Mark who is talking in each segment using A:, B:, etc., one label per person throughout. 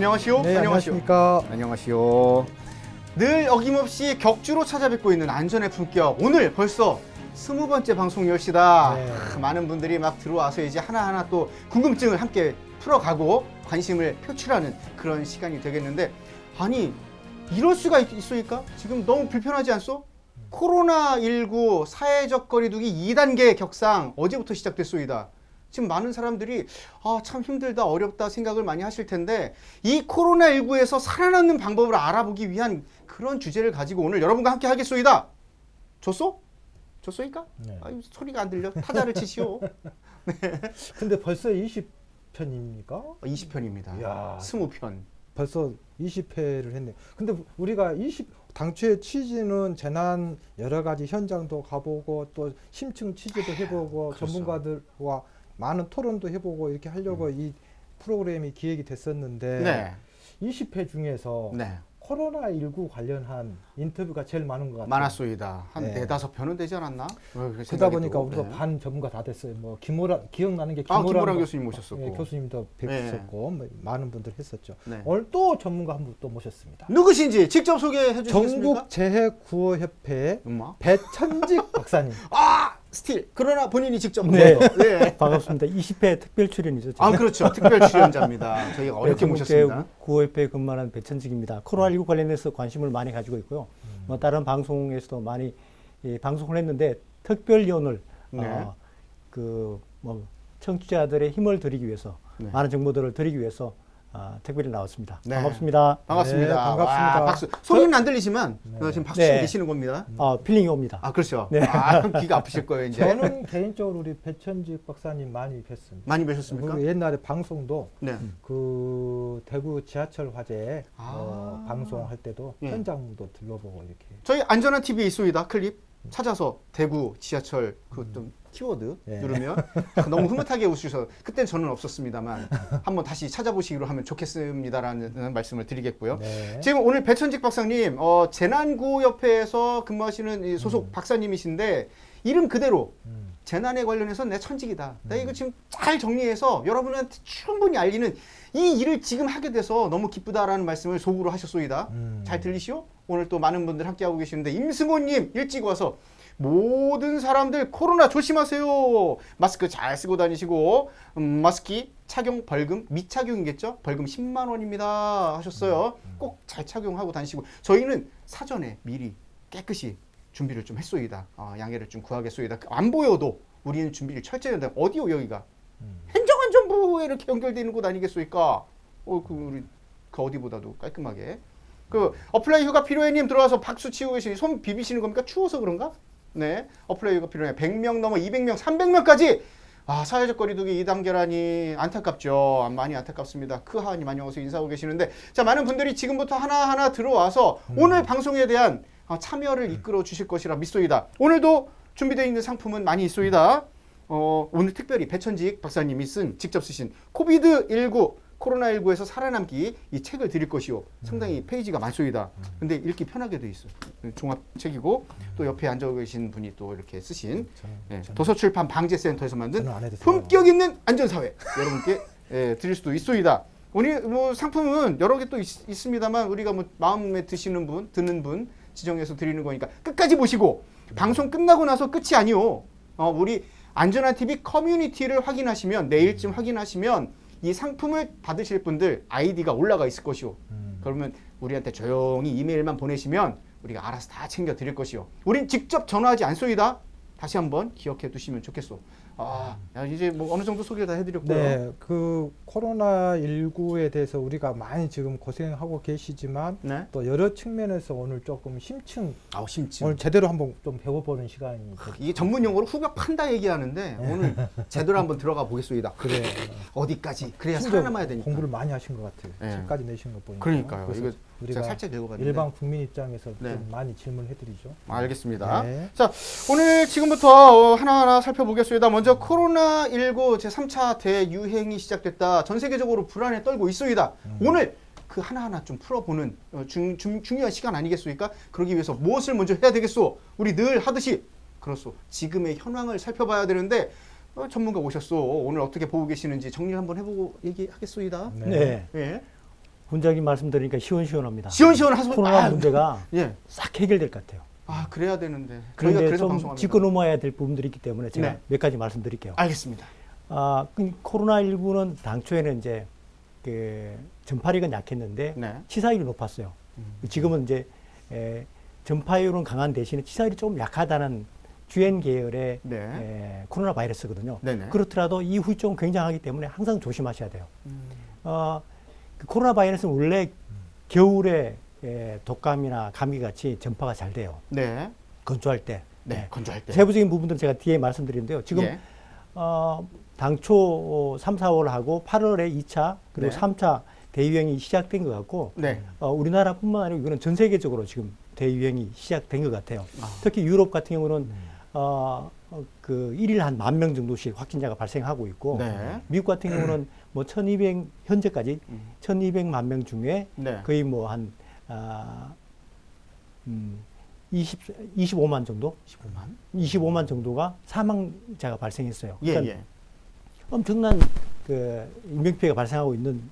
A: 안녕하시오.
B: 네, 안녕하십니까.
A: 안녕하시오. 늘 어김없이 격주로 찾아뵙고 있는 안전의 품격. 오늘 벌써 20번째 방송 열시다.
B: 네.
A: 많은 분들이 막 들어와서 이제 하나하나 또 궁금증을 함께 풀어가고 관심을 표출하는 그런 시간이 되겠는데, 아니 이럴 수가 있으니까 지금 너무 불편하지 않소? 코로나19 사회적 거리두기 2단계 격상 어제부터 시작됐소이다. 지금 많은 사람들이 참 힘들다 어렵다 생각을 많이 하실 텐데, 이 코로나19에서 살아남는 방법을 알아보기 위한 그런 주제를 가지고 오늘 여러분과 함께 하겠소이다. 좋소? 좋소이까?
B: 네.
A: 소리가 안 들려. 타자를 치시오.
B: 근데 벌써 20편입니까?
A: 20편입니다.
B: 이야.
A: 20편.
B: 벌써 20회를 했네요. 근데 우리가 당초의 취지는 재난 여러 가지 현장도 가보고 또 심층 취재도 해보고
A: 그렇죠.
B: 전문가들과 많은 토론도 해보고 이렇게 하려고 이 프로그램이 기획이 됐었는데
A: 네.
B: 20회 중에서
A: 네.
B: 코로나19 관련한 인터뷰가 제일 많은 것 같아요.
A: 많았소이다. 한
B: 네.
A: 4-5편은 되지 않았나?
B: 그러다 보니까 우리도 반 전문가 다 됐어요. 뭐 기억나는 게
A: 김호랑 교수님 모셨었고.
B: 예, 교수님도 뵙었었고 뭐 많은 분들 했었죠.
A: 네.
B: 오늘 또 전문가 한 분 또 모셨습니다.
A: 누구신지 직접 소개해 주시겠습니까?
B: 전국 재해구호협회
A: 엄마?
B: 배천직 박사님.
A: 스틸. 그러나 본인이 직접.
C: 네.
A: 네.
C: 반갑습니다. 20회 특별 출연이죠.
A: 그렇죠. 특별 출연자입니다. 저희가 어렵게 모셨습니다.
C: 구호협회에 근무하는 배천직입니다. 코로나19 관련해서 관심을 많이 가지고 있고요. 뭐 다른 방송에서도 많이 방송을 했는데, 특별위원을
A: 네.
C: 뭐 청취자들의 힘을 드리기 위해서,
A: 네.
C: 많은 정보들을 드리기 위해서 특별히 나왔습니다.
A: 네.
C: 반갑습니다.
A: 반갑습니다.
B: 네, 반갑습니다.
A: 와, 박수. 소리는 안 들리지만 지금 박수 치고
C: 네.
A: 계시는 겁니다.
C: 필링이 옵니다.
A: 그렇죠.
C: 네.
A: 귀가 아프실 거예요, 이제.
B: 저는 개인적으로 우리 배천직 박사님 많이 뵀습니다.
A: 많이 뵈셨습니까?
B: 그리고 옛날에 방송도
A: 네.
B: 그 대구 지하철 화재
A: 아.
B: 방송할 때도
A: 예.
B: 현장도 들러보고 이렇게.
A: 저희 안전한 TV에 있소이다 클립 찾아서 대구 지하철 그 좀 키워드
B: 예.
A: 누르면 너무 흐뭇하게 웃으셔서, 그때는 저는 없었습니다만 한번 다시 찾아보시기로 하면 좋겠습니다라는 말씀을 드리겠고요.
B: 네.
A: 지금 오늘 배천직 박사님 재난구호협회에서 근무하시는 이 소속 박사님이신데, 이름 그대로 재난에 관련해서 내 천직이다. 내가 이거 지금 잘 정리해서 여러분한테 충분히 알리는 이 일을 지금 하게 돼서 너무 기쁘다라는 말씀을 속으로 하셨소이다. 잘 들리시오? 오늘 또 많은 분들 함께하고 계시는데, 임승호님 일찍 와서 모든 사람들 코로나 조심하세요. 마스크 잘 쓰고 다니시고, 마스크 착용 벌금 미착용이겠죠? 벌금 10만 원입니다 하셨어요. 꼭 잘 착용하고 다니시고, 저희는 사전에 미리 깨끗이 준비를 좀 했소이다. 양해를 좀 구하겠소이다. 안 보여도 우리는 준비를 철저히 한다. 어디요 여기가? 행정안전부에 이렇게 연결되는 곳 아니겠소이까? 우리 그 어디보다도 깔끔하게. 그 어플라이 휴가 필요해님 들어와서 박수 치고 계시니 손 비비시는 겁니까? 추워서 그런가? 네. 어플라이 휴가 필요해. 100명 넘어 200명, 300명까지. 사회적 거리두기 2단계라니 안타깝죠. 많이 안타깝습니다. 크하님 안녕하세요. 인사하고 계시는데, 자, 많은 분들이 지금부터 하나하나 들어와서 오늘 방송에 대한 참여를 이끌어 주실 것이라 믿소이다. 오늘도 준비되어 있는 상품은 많이 있소이다. 오늘 특별히 배천직 박사님이 직접 쓰신 코비드19 코로나19에서 살아남기 이 책을 드릴 것이요. 상당히 페이지가 많소이다. 근데 읽기 편하게 돼 있어요. 종합책이고, 또 옆에 앉아 계신 분이 또 이렇게 쓰신 도서출판 방재센터에서 만든 품격 있는 안전사회 여러분께 드릴 수도 있소이다. 오늘 뭐 상품은 여러 개 또 있습니다만, 우리가 뭐 마음에 드시는 분, 드는 분 지정해서 드리는 거니까 끝까지 보시고, 방송 끝나고 나서 끝이 아니오. 우리 안전한 TV 커뮤니티를 확인하시면, 내일쯤 확인하시면 이 상품을 받으실 분들 아이디가 올라가 있을 것이오. 그러면 우리한테 조용히 이메일만 보내시면 우리가 알아서 다 챙겨 드릴 것이오. 우린 직접 전화하지 않소이다. 다시 한번 기억해 두시면 좋겠소. 이제 뭐 어느 정도 소개를 다 해드렸고요.
B: 네, 그 코로나19에 대해서 우리가 많이 지금 고생하고 계시지만,
A: 네.
B: 또 여러 측면에서 오늘 조금 심층
A: 심층.
B: 오늘 제대로 한번 좀 배워보는 시간이
A: 이게 전문 용어로 후벼 판다 얘기하는데, 오늘 제대로 한번 들어가 보겠소이다.
B: 그래.
A: 어디까지? 그래야
B: 심지어
A: 살아남아야 되니까.
B: 공부를 많이 하신 것 같아요.
A: 네.
B: 책까지 내신 거 보니까.
A: 그러니까요.
B: 그래서
A: 이거
B: 우리가
A: 제가 살짝 읽어봤는데.
B: 일반 국민 입장에서
A: 네.
B: 좀 많이 질문해드리죠.
A: 알겠습니다.
B: 네.
A: 자, 오늘 지금부터 하나하나 살펴보겠습니다. 먼저 코로나19 제3차 대유행이 시작됐다. 전 세계적으로 불안에 떨고 있소이다. 오늘 그 하나하나 좀 풀어보는 중요한 시간 아니겠습니까? 그러기 위해서 무엇을 먼저 해야 되겠소? 우리 늘 하듯이 그렇소. 지금의 현황을 살펴봐야 되는데, 전문가 오셨소. 오늘 어떻게 보고 계시는지 정리를 한번 해보고 얘기하겠소이다.
C: 네.
A: 예.
C: 훈장님 말씀드리니까 시원시원합니다.
A: 시원시원 하소.
C: 코로나 문제가
A: 예.
C: 싹 해결될 것 같아요.
A: 아, 그래야 되는데. 저희가
C: 그런데
A: 그래서
C: 좀
A: 방송합니다.
C: 짚고 넘어야 될 부분들이 있기 때문에 제가
A: 네.
C: 몇 가지 말씀드릴게요.
A: 알겠습니다.
C: 코로나19는 당초에는 이제 그 전파력은 약했는데
A: 네.
C: 치사율이 높았어요. 지금은 이제 전파율은 강한 대신에 치사율이 조금 약하다는 주엔 계열의
A: 네.
C: 코로나 바이러스거든요.
A: 네네.
C: 그렇더라도 이 후유증은 굉장하기 때문에 항상 조심하셔야 돼요. 그 코로나 바이러스는 원래 겨울에 독감이나 감기 같이 전파가 잘 돼요.
A: 네.
C: 건조할 때.
A: 네. 건조할 때.
C: 세부적인 부분들은 제가 뒤에 말씀드리는데요. 지금
A: 예.
C: 당초 3, 4월 하고 8월에 2차 그리고
A: 네.
C: 3차 대유행이 시작된 것 같고
A: 네.
C: 우리나라뿐만 아니고 이거는 전 세계적으로 지금 대유행이 시작된 것 같아요. 특히 유럽 같은 경우는 그 1일 한 10,000명 정도씩 확진자가 발생하고 있고
A: 네.
C: 미국 같은 경우는 뭐 1,200 현재까지 1,200만 명 중에
A: 네.
C: 거의 뭐 한 25만 정도? 25만 정도가 사망자가 발생했어요.
A: 예,
C: 그러니까
A: 예.
C: 엄청난 그 인명피해가 발생하고 있는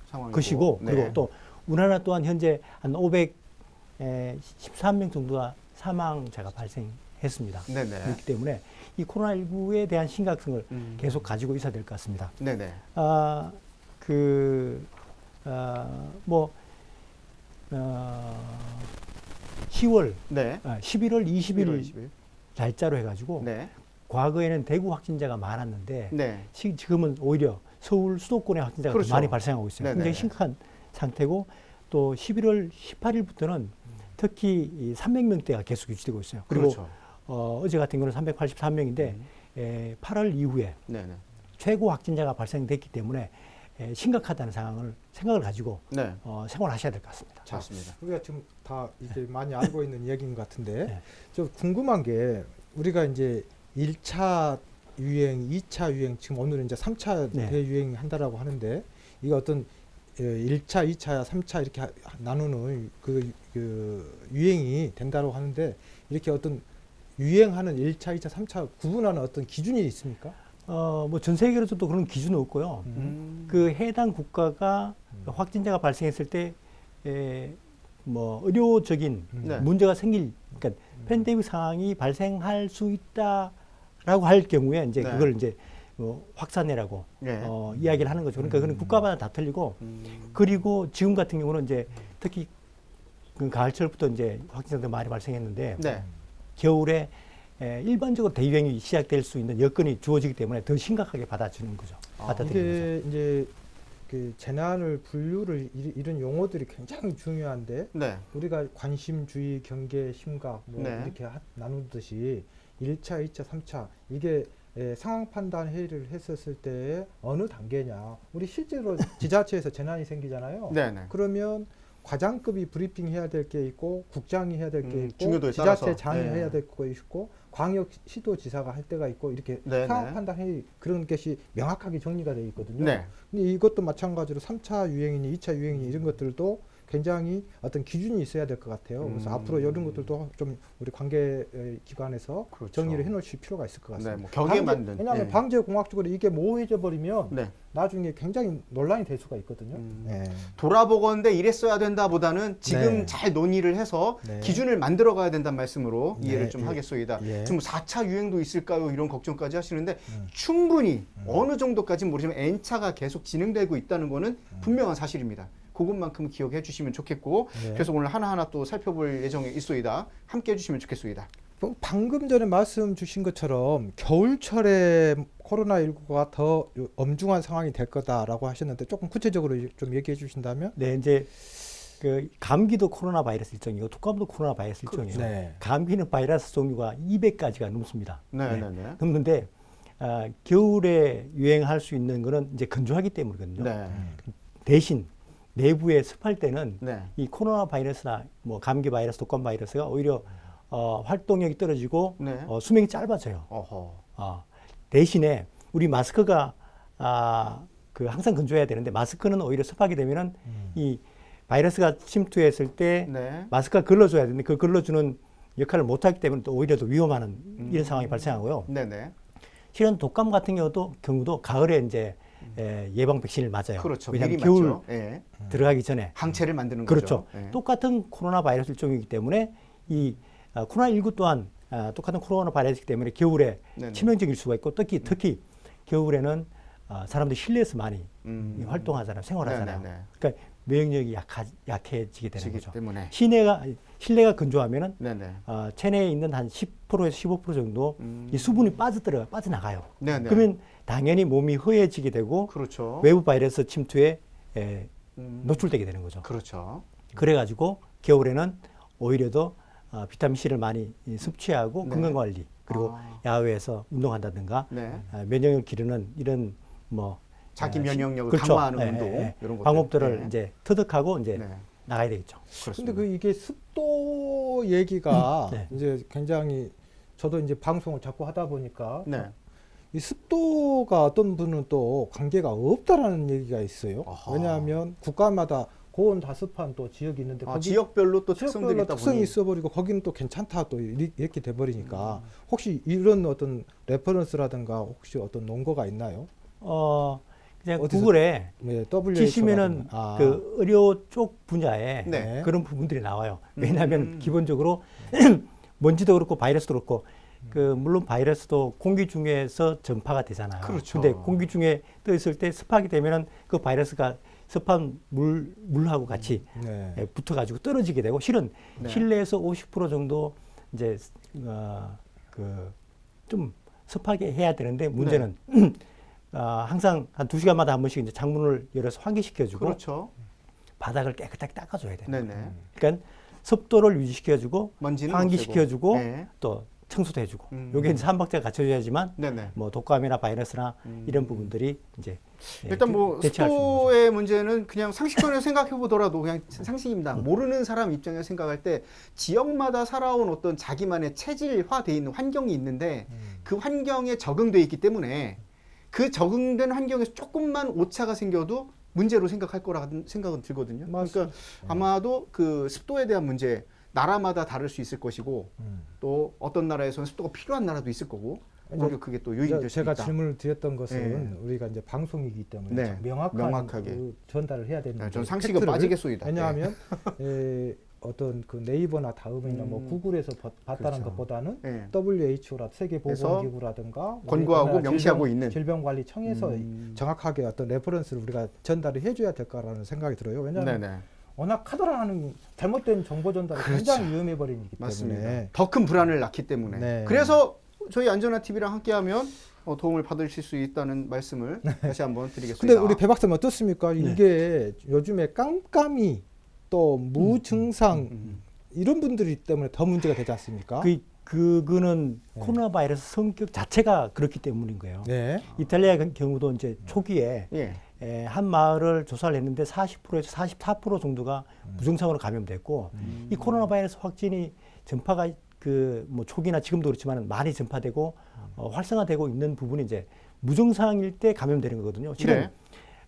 A: 상황이고.
C: 것이고
A: 네.
C: 그리고 또 우리나라 또한 현재 한 513명 정도가 사망자가 발생했습니다.
A: 네네.
C: 그렇기 때문에 이 코로나19에 대한 심각성을 계속 가지고 있어야 될 것 같습니다.
A: 네네.
C: 뭐 10월,
A: 네.
C: 11월 20일
A: 20일.
C: 날짜로 해가지고
A: 네.
C: 과거에는 대구 확진자가 많았는데
A: 네.
C: 지금은 오히려 서울 수도권의 확진자가
A: 그렇죠.
C: 더 많이 발생하고 있어요.
A: 네네.
C: 굉장히 심각한 상태고 또 11월 18일부터는 특히 이 300명대가 계속 유지되고 있어요. 그리고
A: 그렇죠.
C: 어제 같은 경우는 383명인데 8월 이후에
A: 네네.
C: 최고 확진자가 발생됐기 때문에 심각하다는 생각을 가지고
A: 네.
C: 생활하셔야 될 것 같습니다.
A: 좋습니다.
B: 우리가 지금 다 이제 많이 알고 있는 얘기인 것 같은데
C: 네.
B: 좀 궁금한 게 우리가 이제 1차 유행, 2차 유행, 지금 오늘은 이제 3차
C: 네.
B: 대유행 한다라고 하는데 이게 어떤 1차, 2차, 3차 이렇게 나누는 그 유행이 된다고 하는데 이렇게 어떤 유행하는 1차, 2차, 3차 구분하는 어떤 기준이 있습니까?
C: 뭐 전 세계로도 그런 기준은 없고요. 그 해당 국가가 확진자가 발생했을 때 뭐 의료적인
A: 네.
C: 문제가 그러니까 팬데믹 상황이 발생할 수 있다라고 할 경우에 이제
A: 네.
C: 그걸 이제 확산이라고
A: 네.
C: 이야기를 하는 거죠. 그러니까 그건 국가마다 다 틀리고 그리고 지금 같은 경우는 이제 특히 그 가을철부터 이제 확진자들 많이 발생했는데
A: 네.
C: 겨울에 일반적으로 대유행이 시작될 수 있는 여건이 주어지기 때문에 더 심각하게 받아주는 거죠. 받아들이는
B: 이게 이제 그 재난을 분류를 이런 용어들이 굉장히 중요한데
A: 네.
B: 우리가 관심, 주의, 경계, 심각 뭐
A: 네.
B: 이렇게 나누듯이 1차, 2차, 3차 이게 상황 판단 회의를 했었을 때 어느 단계냐. 우리 실제로 지자체에서 재난이 생기잖아요.
A: 네네.
B: 그러면 과장급이 브리핑 해야 될 게 있고 국장이 해야 될 게 있고
A: 중요도에
B: 지자체
A: 따라서.
B: 장이
A: 네.
B: 해야 될 거 있고 광역 시도지사가 할 때가 있고 이렇게
A: 네네.
B: 상황 판단 회의 그런 것이 명확하게 정리가 되어 있거든요.
A: 네.
B: 근데 이것도 마찬가지로 3차 유행이니 2차 유행이니 이런 것들도 굉장히 어떤 기준이 있어야 될 것 같아요. 그래서 앞으로 이런 것들도 좀 우리 관계 기관에서
A: 그렇죠.
B: 정리를 해놓으실 필요가 있을 것 같습니다.
A: 네, 뭐 격에 맞는.
B: 왜냐하면
A: 네.
B: 방제공학적으로 이게 모호해져 버리면
A: 네.
B: 나중에 굉장히 논란이 될 수가 있거든요. 네.
A: 돌아보건대 이랬어야 된다보다는 지금
B: 네.
A: 잘 논의를 해서
B: 네.
A: 기준을 만들어 가야 된다는 말씀으로
B: 네.
A: 이해를 좀
B: 예.
A: 하겠소이다.
B: 예.
A: 지금 4차 유행도 있을까요? 이런 걱정까지 하시는데 충분히 어느 정도까지는 모르지만 N차가 계속 진행되고 있다는 거는 분명한 사실입니다. 그것만큼 기억해 주시면 좋겠고
B: 네.
A: 그래서 오늘 하나하나 또 살펴볼 예정에 있소이다. 함께 해주시면 좋겠소이다.
B: 방금 전에 말씀 주신 것처럼 겨울철에 코로나19가 더 엄중한 상황이 될 거다라고 하셨는데 조금 구체적으로 좀 얘기해 주신다면?
C: 네, 이제 그 감기도 코로나 바이러스 일종이고 독감도 코로나 바이러스 일종이에요.
B: 네.
C: 감기는 바이러스 종류가 200가지가 넘습니다.
A: 네네네.
C: 넘는데 겨울에 유행할 수 있는 거는 이제 건조하기 때문이거든요.
A: 네.
C: 대신 내부에 습할 때는
A: 네.
C: 이 코로나 바이러스나 뭐 감기 바이러스, 독감 바이러스가 오히려 활동력이 떨어지고
A: 네.
C: 수명이 짧아져요.
A: 어허.
C: 대신에 우리 마스크가 그 항상 건조해야 되는데 마스크는 오히려 습하게 되면은 이 바이러스가 침투했을 때
A: 네.
C: 마스크가 걸러줘야 되는데 그 걸러주는 역할을 못하기 때문에 또 오히려 더 위험한 이런 상황이 발생하고요.
A: 네네.
C: 실은 독감 같은 경우도 가을에 이제 예방 백신을 맞아요.
A: 그렇죠.
C: 왜냐하면
A: 미리
C: 겨울
A: 맞죠. 예.
C: 들어가기 전에
A: 항체를 만드는
C: 그렇죠.
A: 거죠. 예.
C: 똑같은 코로나 바이러스 일종이기 때문에 이 코로나19 또한 똑같은 코로나 바이러스이기 때문에 겨울에
A: 네네.
C: 치명적일 수가 있고 특히 겨울에는 사람들이 실내에서 많이 활동하잖아요. 생활하잖아요.
A: 네네네.
C: 그러니까免疫力 약해지게 되는
A: 지기
C: 거죠.
A: 때문에.
C: 실내가 건조하면은
A: 네네.
C: 체내에 있는 한 10%에서 15% 정도 이 수분이 빠져나가요.
A: 네네.
C: 그러면 당연히 몸이 허해지게 되고
A: 그렇죠.
C: 외부 바이러스 침투에
A: 음.
C: 노출되게 되는 거죠.
A: 그렇죠.
C: 그래가지고 겨울에는 오히려 더 비타민 C를 많이 섭취하고
A: 네.
C: 건강 관리 그리고 야외에서 운동한다든가
A: 네.
C: 면역을 기르는 이런 뭐
A: 자기 면역력을
C: 그렇죠.
A: 강화하는 운동 이런 것들.
C: 방법들을
A: 네.
C: 이제 터득하고 이제
A: 네.
C: 나가야 되겠죠.
B: 근데
A: 그렇습니다.
B: 이게 습도 얘기가
C: 네.
B: 이제 굉장히 저도 이제 방송을 자꾸 하다 보니까
A: 네.
B: 이 습도가 어떤 분은 또 관계가 없다라는 얘기가 있어요.
A: 아하.
B: 왜냐하면 국가마다 고온 다습한 또 지역이 있는데 거기
A: 지역별로 또 특성들이
B: 지역별로
A: 있다
B: 특성이
A: 보니.
B: 있어버리고 거기는 또 괜찮다 또 이렇게 돼버리니까 혹시 이런 어떤 레퍼런스라든가 혹시 어떤 논거가 있나요?
C: 그냥
B: 어디서-
C: 구글에
B: 네, WHO
C: 치시면은
B: 라든가.
C: 그 의료 쪽 분야에
A: 네.
C: 그런 부분들이 나와요. 왜냐하면 기본적으로 먼지도 그렇고 바이러스도 그렇고 물론 바이러스도 공기 중에서 전파가 되잖아요.
A: 그렇죠.
C: 근데 공기 중에 떠 있을 때 습하게 되면은 그 바이러스가 습한 물하고 같이
B: 네.
C: 붙어가지고 떨어지게 되고 실은
A: 네.
C: 실내에서 50% 정도 이제 좀 습하게 해야 되는데 문제는 항상 한 2시간마다 한 번씩 이제 창문을 열어서 환기시켜주고
A: 그렇죠.
C: 바닥을 깨끗하게 닦아줘야 돼요.
A: 네네.
C: 그러니까 습도를 유지시켜주고
A: 먼지는
C: 환기시켜주고
A: 없애고. 네.
C: 또 청소도 해주고
A: 음.
C: 요게 이제 3박자가 갖춰져야지만
A: 네네.
C: 뭐 독감이나 바이러스나 이런 부분들이 이제
A: 일단 뭐
C: 대체할 수 있는 거죠.
A: 습도의 문제는 그냥 상식적으로 생각해 보더라도 그냥 상식입니다. 모르는 사람 입장에서 생각할 때 지역마다 살아온 어떤 자기만의 체질화돼 있는 환경이 있는데 그 환경에 적응돼 있기 때문에 그 적응된 환경에서 조금만 오차가 생겨도 문제로 생각할 거라는 생각은 들거든요. 그러니까 아마도 그 습도에 대한 문제 나라마다 다를 수 있을 것이고 또 어떤 나라에서는 습도가 필요한 나라도 있을 거고 오히려 그게 또 요인이 될 수
B: 제가
A: 있다.
B: 질문을 드렸던 것은 우리가 이제 방송이기 때문에
A: 네.
B: 명확하게
A: 명확하게.
B: 전달을 해야 되는
A: 네, 전
B: 그
A: 상식은
B: 팩트를.
A: 빠지겠소이다.
B: 왜냐하면 어떤 그 네이버나 다음이나 뭐 구글에서 봤다는
A: 그렇죠.
B: 것보다는
A: 네.
B: WHO라 세계보건기구라든가
A: 권고하고
B: 우리나라
A: 명시하고 있는.
B: 질병관리청에서 정확하게 어떤 레퍼런스를 우리가 전달을 해줘야 될 거라는 생각이 들어요. 왜냐하면
A: 네네.
B: 워낙 카더라는 잘못된 정보 전달이 굉장히 위험해 버리기
A: 맞습니다.
B: 때문에
A: 더 큰 불안을 낳기 때문에.
B: 네.
A: 그래서 저희 안전한 TV랑 함께하면 도움을 받으실 수 있다는 말씀을 다시 한번 드리겠습니다.
B: 근데 우리 배 박사님 어떻습니까? 이게 요즘에 깜깜이 또 무증상 이런 분들이 때문에 더 문제가 되지 않습니까?
C: 그거는
B: 네.
C: 코로나 바이러스 성격 자체가 그렇기 때문인 거예요.
B: 네.
C: 이탈리아 경우도 이제 초기에
A: 예.
C: 한 마을을 조사를 했는데 40%에서 44% 정도가 무증상으로 감염됐고 이 코로나 바이러스 확진이 전파가 뭐 초기나 지금도 그렇지만 많이 전파되고 활성화되고 있는 부분이 이제 무증상일 때 감염되는 거거든요. 실은
A: 네.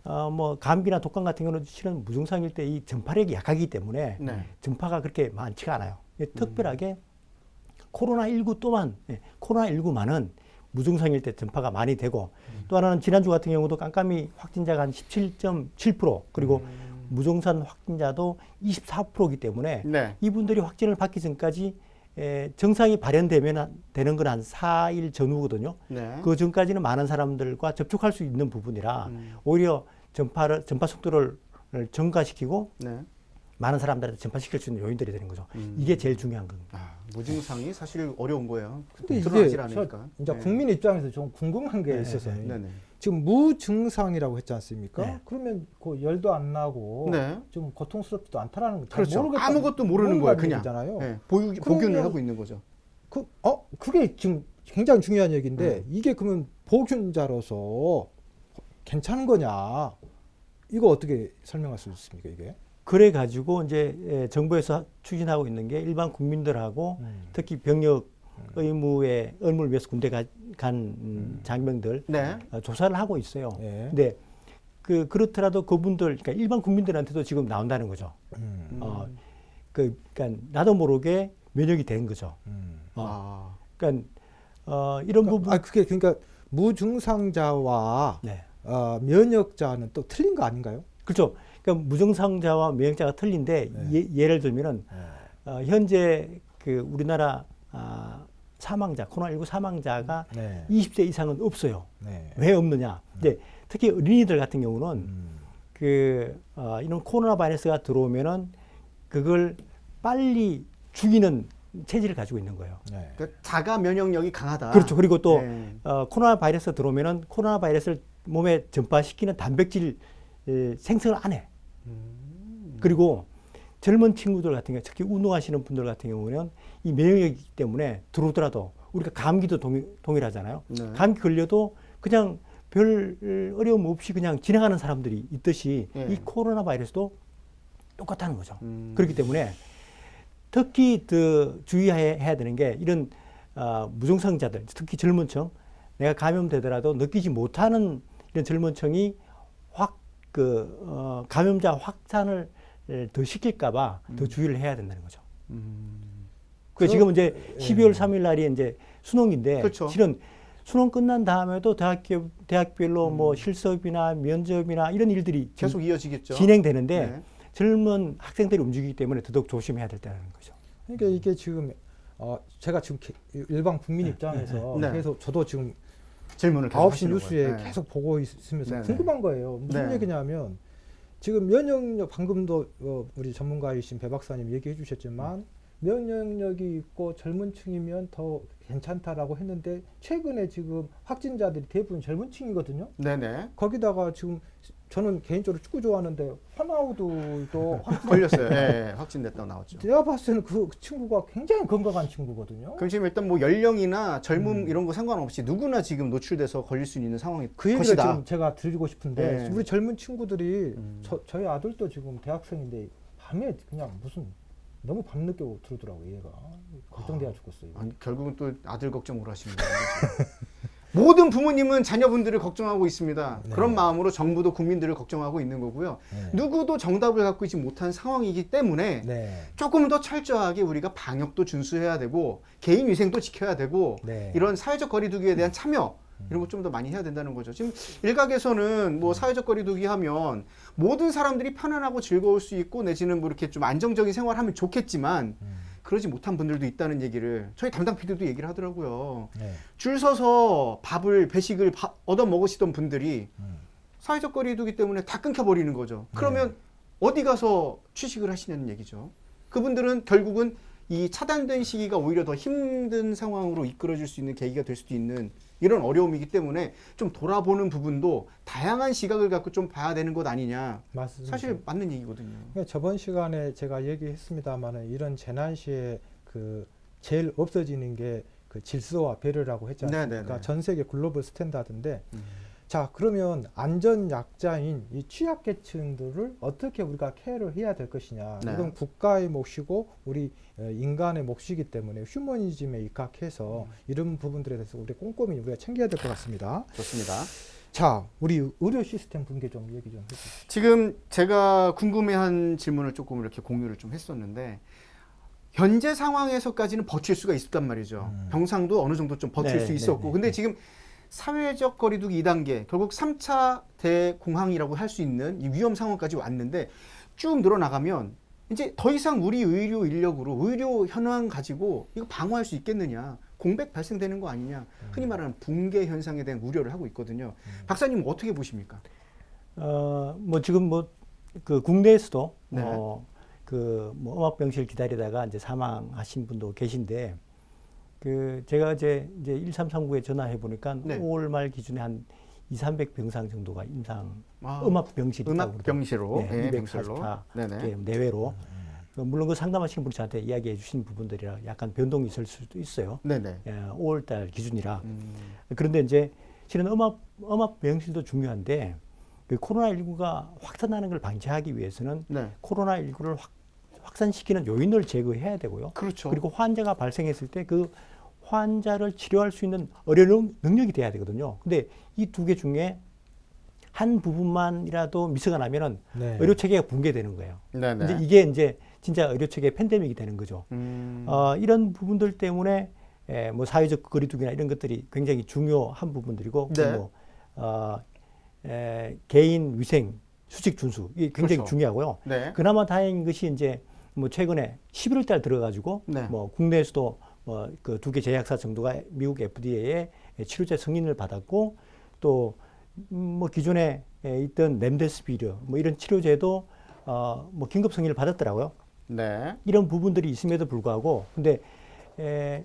C: 뭐 감기나 독감 같은 경우는 실은 무증상일 때 이 전파력이 약하기 때문에
A: 네.
C: 전파가 그렇게 많지가 않아요. 특별하게 코로나19 또한 코로나19만은 무증상일 때 전파가 많이 되고 또 하나는 지난주 같은 경우도 깜깜이 확진자가 한 17.7% 그리고 무증상 확진자도 24%이기 때문에
A: 네.
C: 이분들이 확진을 받기 전까지 증상이 발현되면 되는 건 한 4일 전후거든요.
A: 네.
C: 그 전까지는 많은 사람들과 접촉할 수 있는 부분이라 오히려 전파 속도를 증가시키고
A: 네.
C: 많은 사람들한테 전파시킬 수 있는 요인들이 되는 거죠. 이게 제일 중요한 겁니다.
A: 무증상이 사실 어려운 거예요.
B: 근데 이게
A: 드러나질 않으니까.
B: 이제
A: 네.
B: 국민 입장에서 좀 궁금한 게 있어서
A: 네네.
B: 지금 무증상이라고 했지 않습니까?
C: 네.
B: 그러면 그 열도 안 나고
A: 네.
B: 좀 고통스럽지도 않다라는 거
A: 그렇죠. 아무것도 모르는 거예요, 그냥. 네. 복균을
B: 그러면
A: 하고 있는 거죠.
B: 그게 지금 굉장히 중요한 얘기인데 이게 그러면 보균자로서 괜찮은 거냐? 이거 어떻게 설명할 수 있습니까, 이게?
C: 그래 가지고 이제 정부에서 추진하고 있는 게 일반 국민들하고 특히 병역 의무를 위해서 군대 간 장병들
A: 네.
C: 조사를 하고 있어요.
B: 네.
C: 근데 그렇더라도 그분들 그러니까 일반 국민들한테도 지금 나온다는 거죠. 그러니까 나도 모르게 면역이 된 거죠.
A: 아.
C: 그러니까 이런 부분
B: 그게 그러니까 무증상자와
C: 네.
B: 면역자는 또 틀린 거 아닌가요?
C: 그렇죠. 그러니까 무증상자와 면역자가 틀린데 예를 들면은 현재 그 우리나라 사망자 코로나19 사망자가
B: 네.
C: 20세 이상은 없어요.
B: 네.
C: 왜 없느냐? 근데 특히 어린이들 같은 경우는 이런 코로나 바이러스가 들어오면은 그걸 빨리 죽이는 체질을 가지고 있는 거예요.
B: 네.
A: 그러니까 자가 면역력이 강하다.
C: 그렇죠. 그리고 또
A: 네.
C: 코로나 바이러스 들어오면은 코로나 바이러스를 몸에 전파시키는 단백질 생성을 안 해. 그리고 젊은 친구들 같은 경우, 특히 운동하시는 분들 같은 경우는 이 면역력이 있기 때문에 들어오더라도 우리가 감기도 동일하잖아요.
A: 네.
C: 감기 걸려도 그냥 별 어려움 없이 그냥 지나가는 사람들이 있듯이
A: 네.
C: 이 코로나 바이러스도 똑같다는 거죠. 그렇기 때문에 특히 주의해야 되는 게 이런 무증상자들, 특히 젊은 층, 내가 감염되더라도 느끼지 못하는 이런 젊은 층이 감염자 확산을 더 시킬까봐 더 주의를 해야 된다는 거죠. 그 지금 이제 12월 3일 날이 이제 수능인데
A: 그렇죠.
C: 실은 수능 끝난 다음에도 대학별로 뭐 실습이나 면접이나 이런 일들이
A: 계속 이어지겠죠.
C: 진행되는데
A: 네.
C: 젊은 학생들이 움직이기 때문에 더더욱 조심해야 된다는 거죠.
B: 그러니까 이게 지금 제가 지금 일반 국민 입장에서
A: 네.
B: 계속 저도 지금
A: 질문을 계속
B: 9시
A: 하시는
B: 뉴스에
A: 거예요. 네.
B: 계속 보고 있으면서
A: 네,
B: 궁금한 거예요. 무슨
A: 네.
B: 얘기냐면 지금 면역력 방금도 우리 전문가이신 배 박사님 얘기해 주셨지만 면역력이 있고 젊은 층이면 더 괜찮다라고 했는데 최근에 지금 확진자들이 대부분 젊은 층이거든요.
A: 네네.
B: 거기다가 지금 저는 개인적으로 축구 좋아하는데 호나우두도
A: 걸렸어요. 네, 확진됐다고 나왔죠.
B: 제가 봤을 때는 그 친구가 굉장히 건강한 친구거든요.
A: 그럼 지금 일단 뭐 연령이나 젊음 이런 거 상관없이 누구나 지금 노출돼서 걸릴 수 있는 상황이
B: 그 얘기를
A: 것이다.
B: 지금 제가 드리고 싶은데
A: 네.
B: 우리 젊은 친구들이 저희 아들도 지금 대학생인데 밤에 그냥 무슨 너무 밤늦게 들어오더라고 얘가 걱정돼야 죽겠어요.
A: 아니, 결국은 또 아들 걱정을 하시는 거예요. 모든 부모님은 자녀분들을 걱정하고 있습니다.
B: 네.
A: 그런 마음으로 정부도 국민들을 걱정하고 있는 거고요.
B: 네.
A: 누구도 정답을 갖고 있지 못한 상황이기 때문에
B: 네.
A: 조금 더 철저하게 우리가 방역도 준수해야 되고 개인 위생도 지켜야 되고
B: 네.
A: 이런 사회적 거리두기에 대한 참여 이런 거 좀 더 많이 해야 된다는 거죠. 지금 일각에서는 뭐 사회적 거리두기 하면 모든 사람들이 편안하고 즐거울 수 있고 내지는 뭐 이렇게 좀 안정적인 생활하면 좋겠지만 그러지 못한 분들도 있다는 얘기를 저희 담당 PD도 얘기를 하더라고요.
B: 네.
A: 줄 서서 배식을 얻어 먹으시던 분들이 사회적 거리두기 때문에 다 끊겨버리는 거죠. 그러면 어디 가서 취식을 하시냐는 얘기죠. 그분들은 결국은 이 차단된 시기가 오히려 더 힘든 상황으로 이끌어질 수 있는 계기가 될 수도 있는 이런 어려움이기 때문에 좀 돌아보는 부분도 다양한 시각을 갖고 좀 봐야 되는 것 아니냐.
B: 맞습니다.
A: 사실 맞는 얘기거든요.
B: 그러니까 저번 시간에 제가 얘기했습니다만은 이런 재난 시에 그 제일 없어지는 게 그 질서와 배려라고 했지 않습니까?
A: 네네네.
B: 전 세계 글로벌 스탠다드인데 자 그러면 안전 약자인 이 취약계층들을 어떻게 우리가 케어를 해야 될 것이냐
A: 네.
B: 이건 국가의 몫이고 우리 인간의 몫이기 때문에 휴머니즘에 입각해서 이런 부분들에 대해서 우리 꼼꼼히 우리가 챙겨야 될 것 같습니다.
A: 좋습니다.
B: 자 우리 의료 시스템 붕괴 좀 얘기 좀 해주세요.
A: 지금 제가 궁금해한 질문을 조금 이렇게 공유를 좀 했었는데 현재 상황에서까지는 버틸 수가 있었단 말이죠. 병상도 어느 정도 좀 버틸
C: 네,
A: 수 있었고
C: 네,
A: 근데 지금 사회적 거리두기 2단계 결국 3차 대공황이라고 할 수 있는 이 위험 상황까지 왔는데 쭉 늘어나가면 이제 더 이상 우리 의료 인력으로 의료 현황 가지고 이거 방어할 수 있겠느냐 공백 발생되는 거 아니냐 흔히 말하는 붕괴 현상에 대한 우려를 하고 있거든요. 박사님 어떻게 보십니까?
C: 뭐 지금 그 국내에서도
A: 네.
C: 뭐 음압병실 기다리다가 이제 사망하신 분도 계신데 제가 이제 1339에 전화해 보니까
A: 네.
C: 5월 말 기준에 한 200, 300병상 정도가
A: 아,
C: 음압병실이 있다고
A: 음압병실로
C: 네,
A: 예, 병실로
C: 244개 내외로 물론 그 상담하시는 분이 저한테 이야기해 주신 부분들이라 약간 변동이 있을 수도 있어요.
A: 네네.
C: 5월 달 기준이라. 그런데 이제 실은 음압병실도 중요한데 그 코로나19가 확산하는 걸 방지하기 위해서는
A: 네.
C: 코로나19를 확산시키는 요인을 제거해야 되고요.
A: 그렇죠.
C: 그리고 환자가 발생했을 때 그 환자를 치료할 수 있는 의료 능력이 돼야 되거든요. 근데 이 두 개 중에 한 부분만이라도 미스가 나면은
B: 네.
C: 의료 체계가 붕괴되는 거예요.
A: 네네.
C: 이제 이게 이제 진짜 의료 체계 팬데믹이 되는 거죠. 이런 부분들 때문에 뭐 사회적 거리두기나 이런 것들이 굉장히 중요한 부분들이고
A: 네.
C: 개인 위생 수칙 준수 이게 굉장히
A: 그렇죠.
C: 중요하고요.
A: 네.
C: 그나마 다행인 것이 이제 뭐 최근에 11월 달 들어가지고
A: 네.
C: 뭐 국내에서도 뭐 그 두 개 제약사 정도가 미국 FDA의 치료제 승인을 받았고 또 뭐 기존에 있던 렘데시비르 뭐 이런 치료제도 뭐 긴급 승인을 받았더라고요.
A: 네.
C: 이런 부분들이 있음에도 불구하고 근데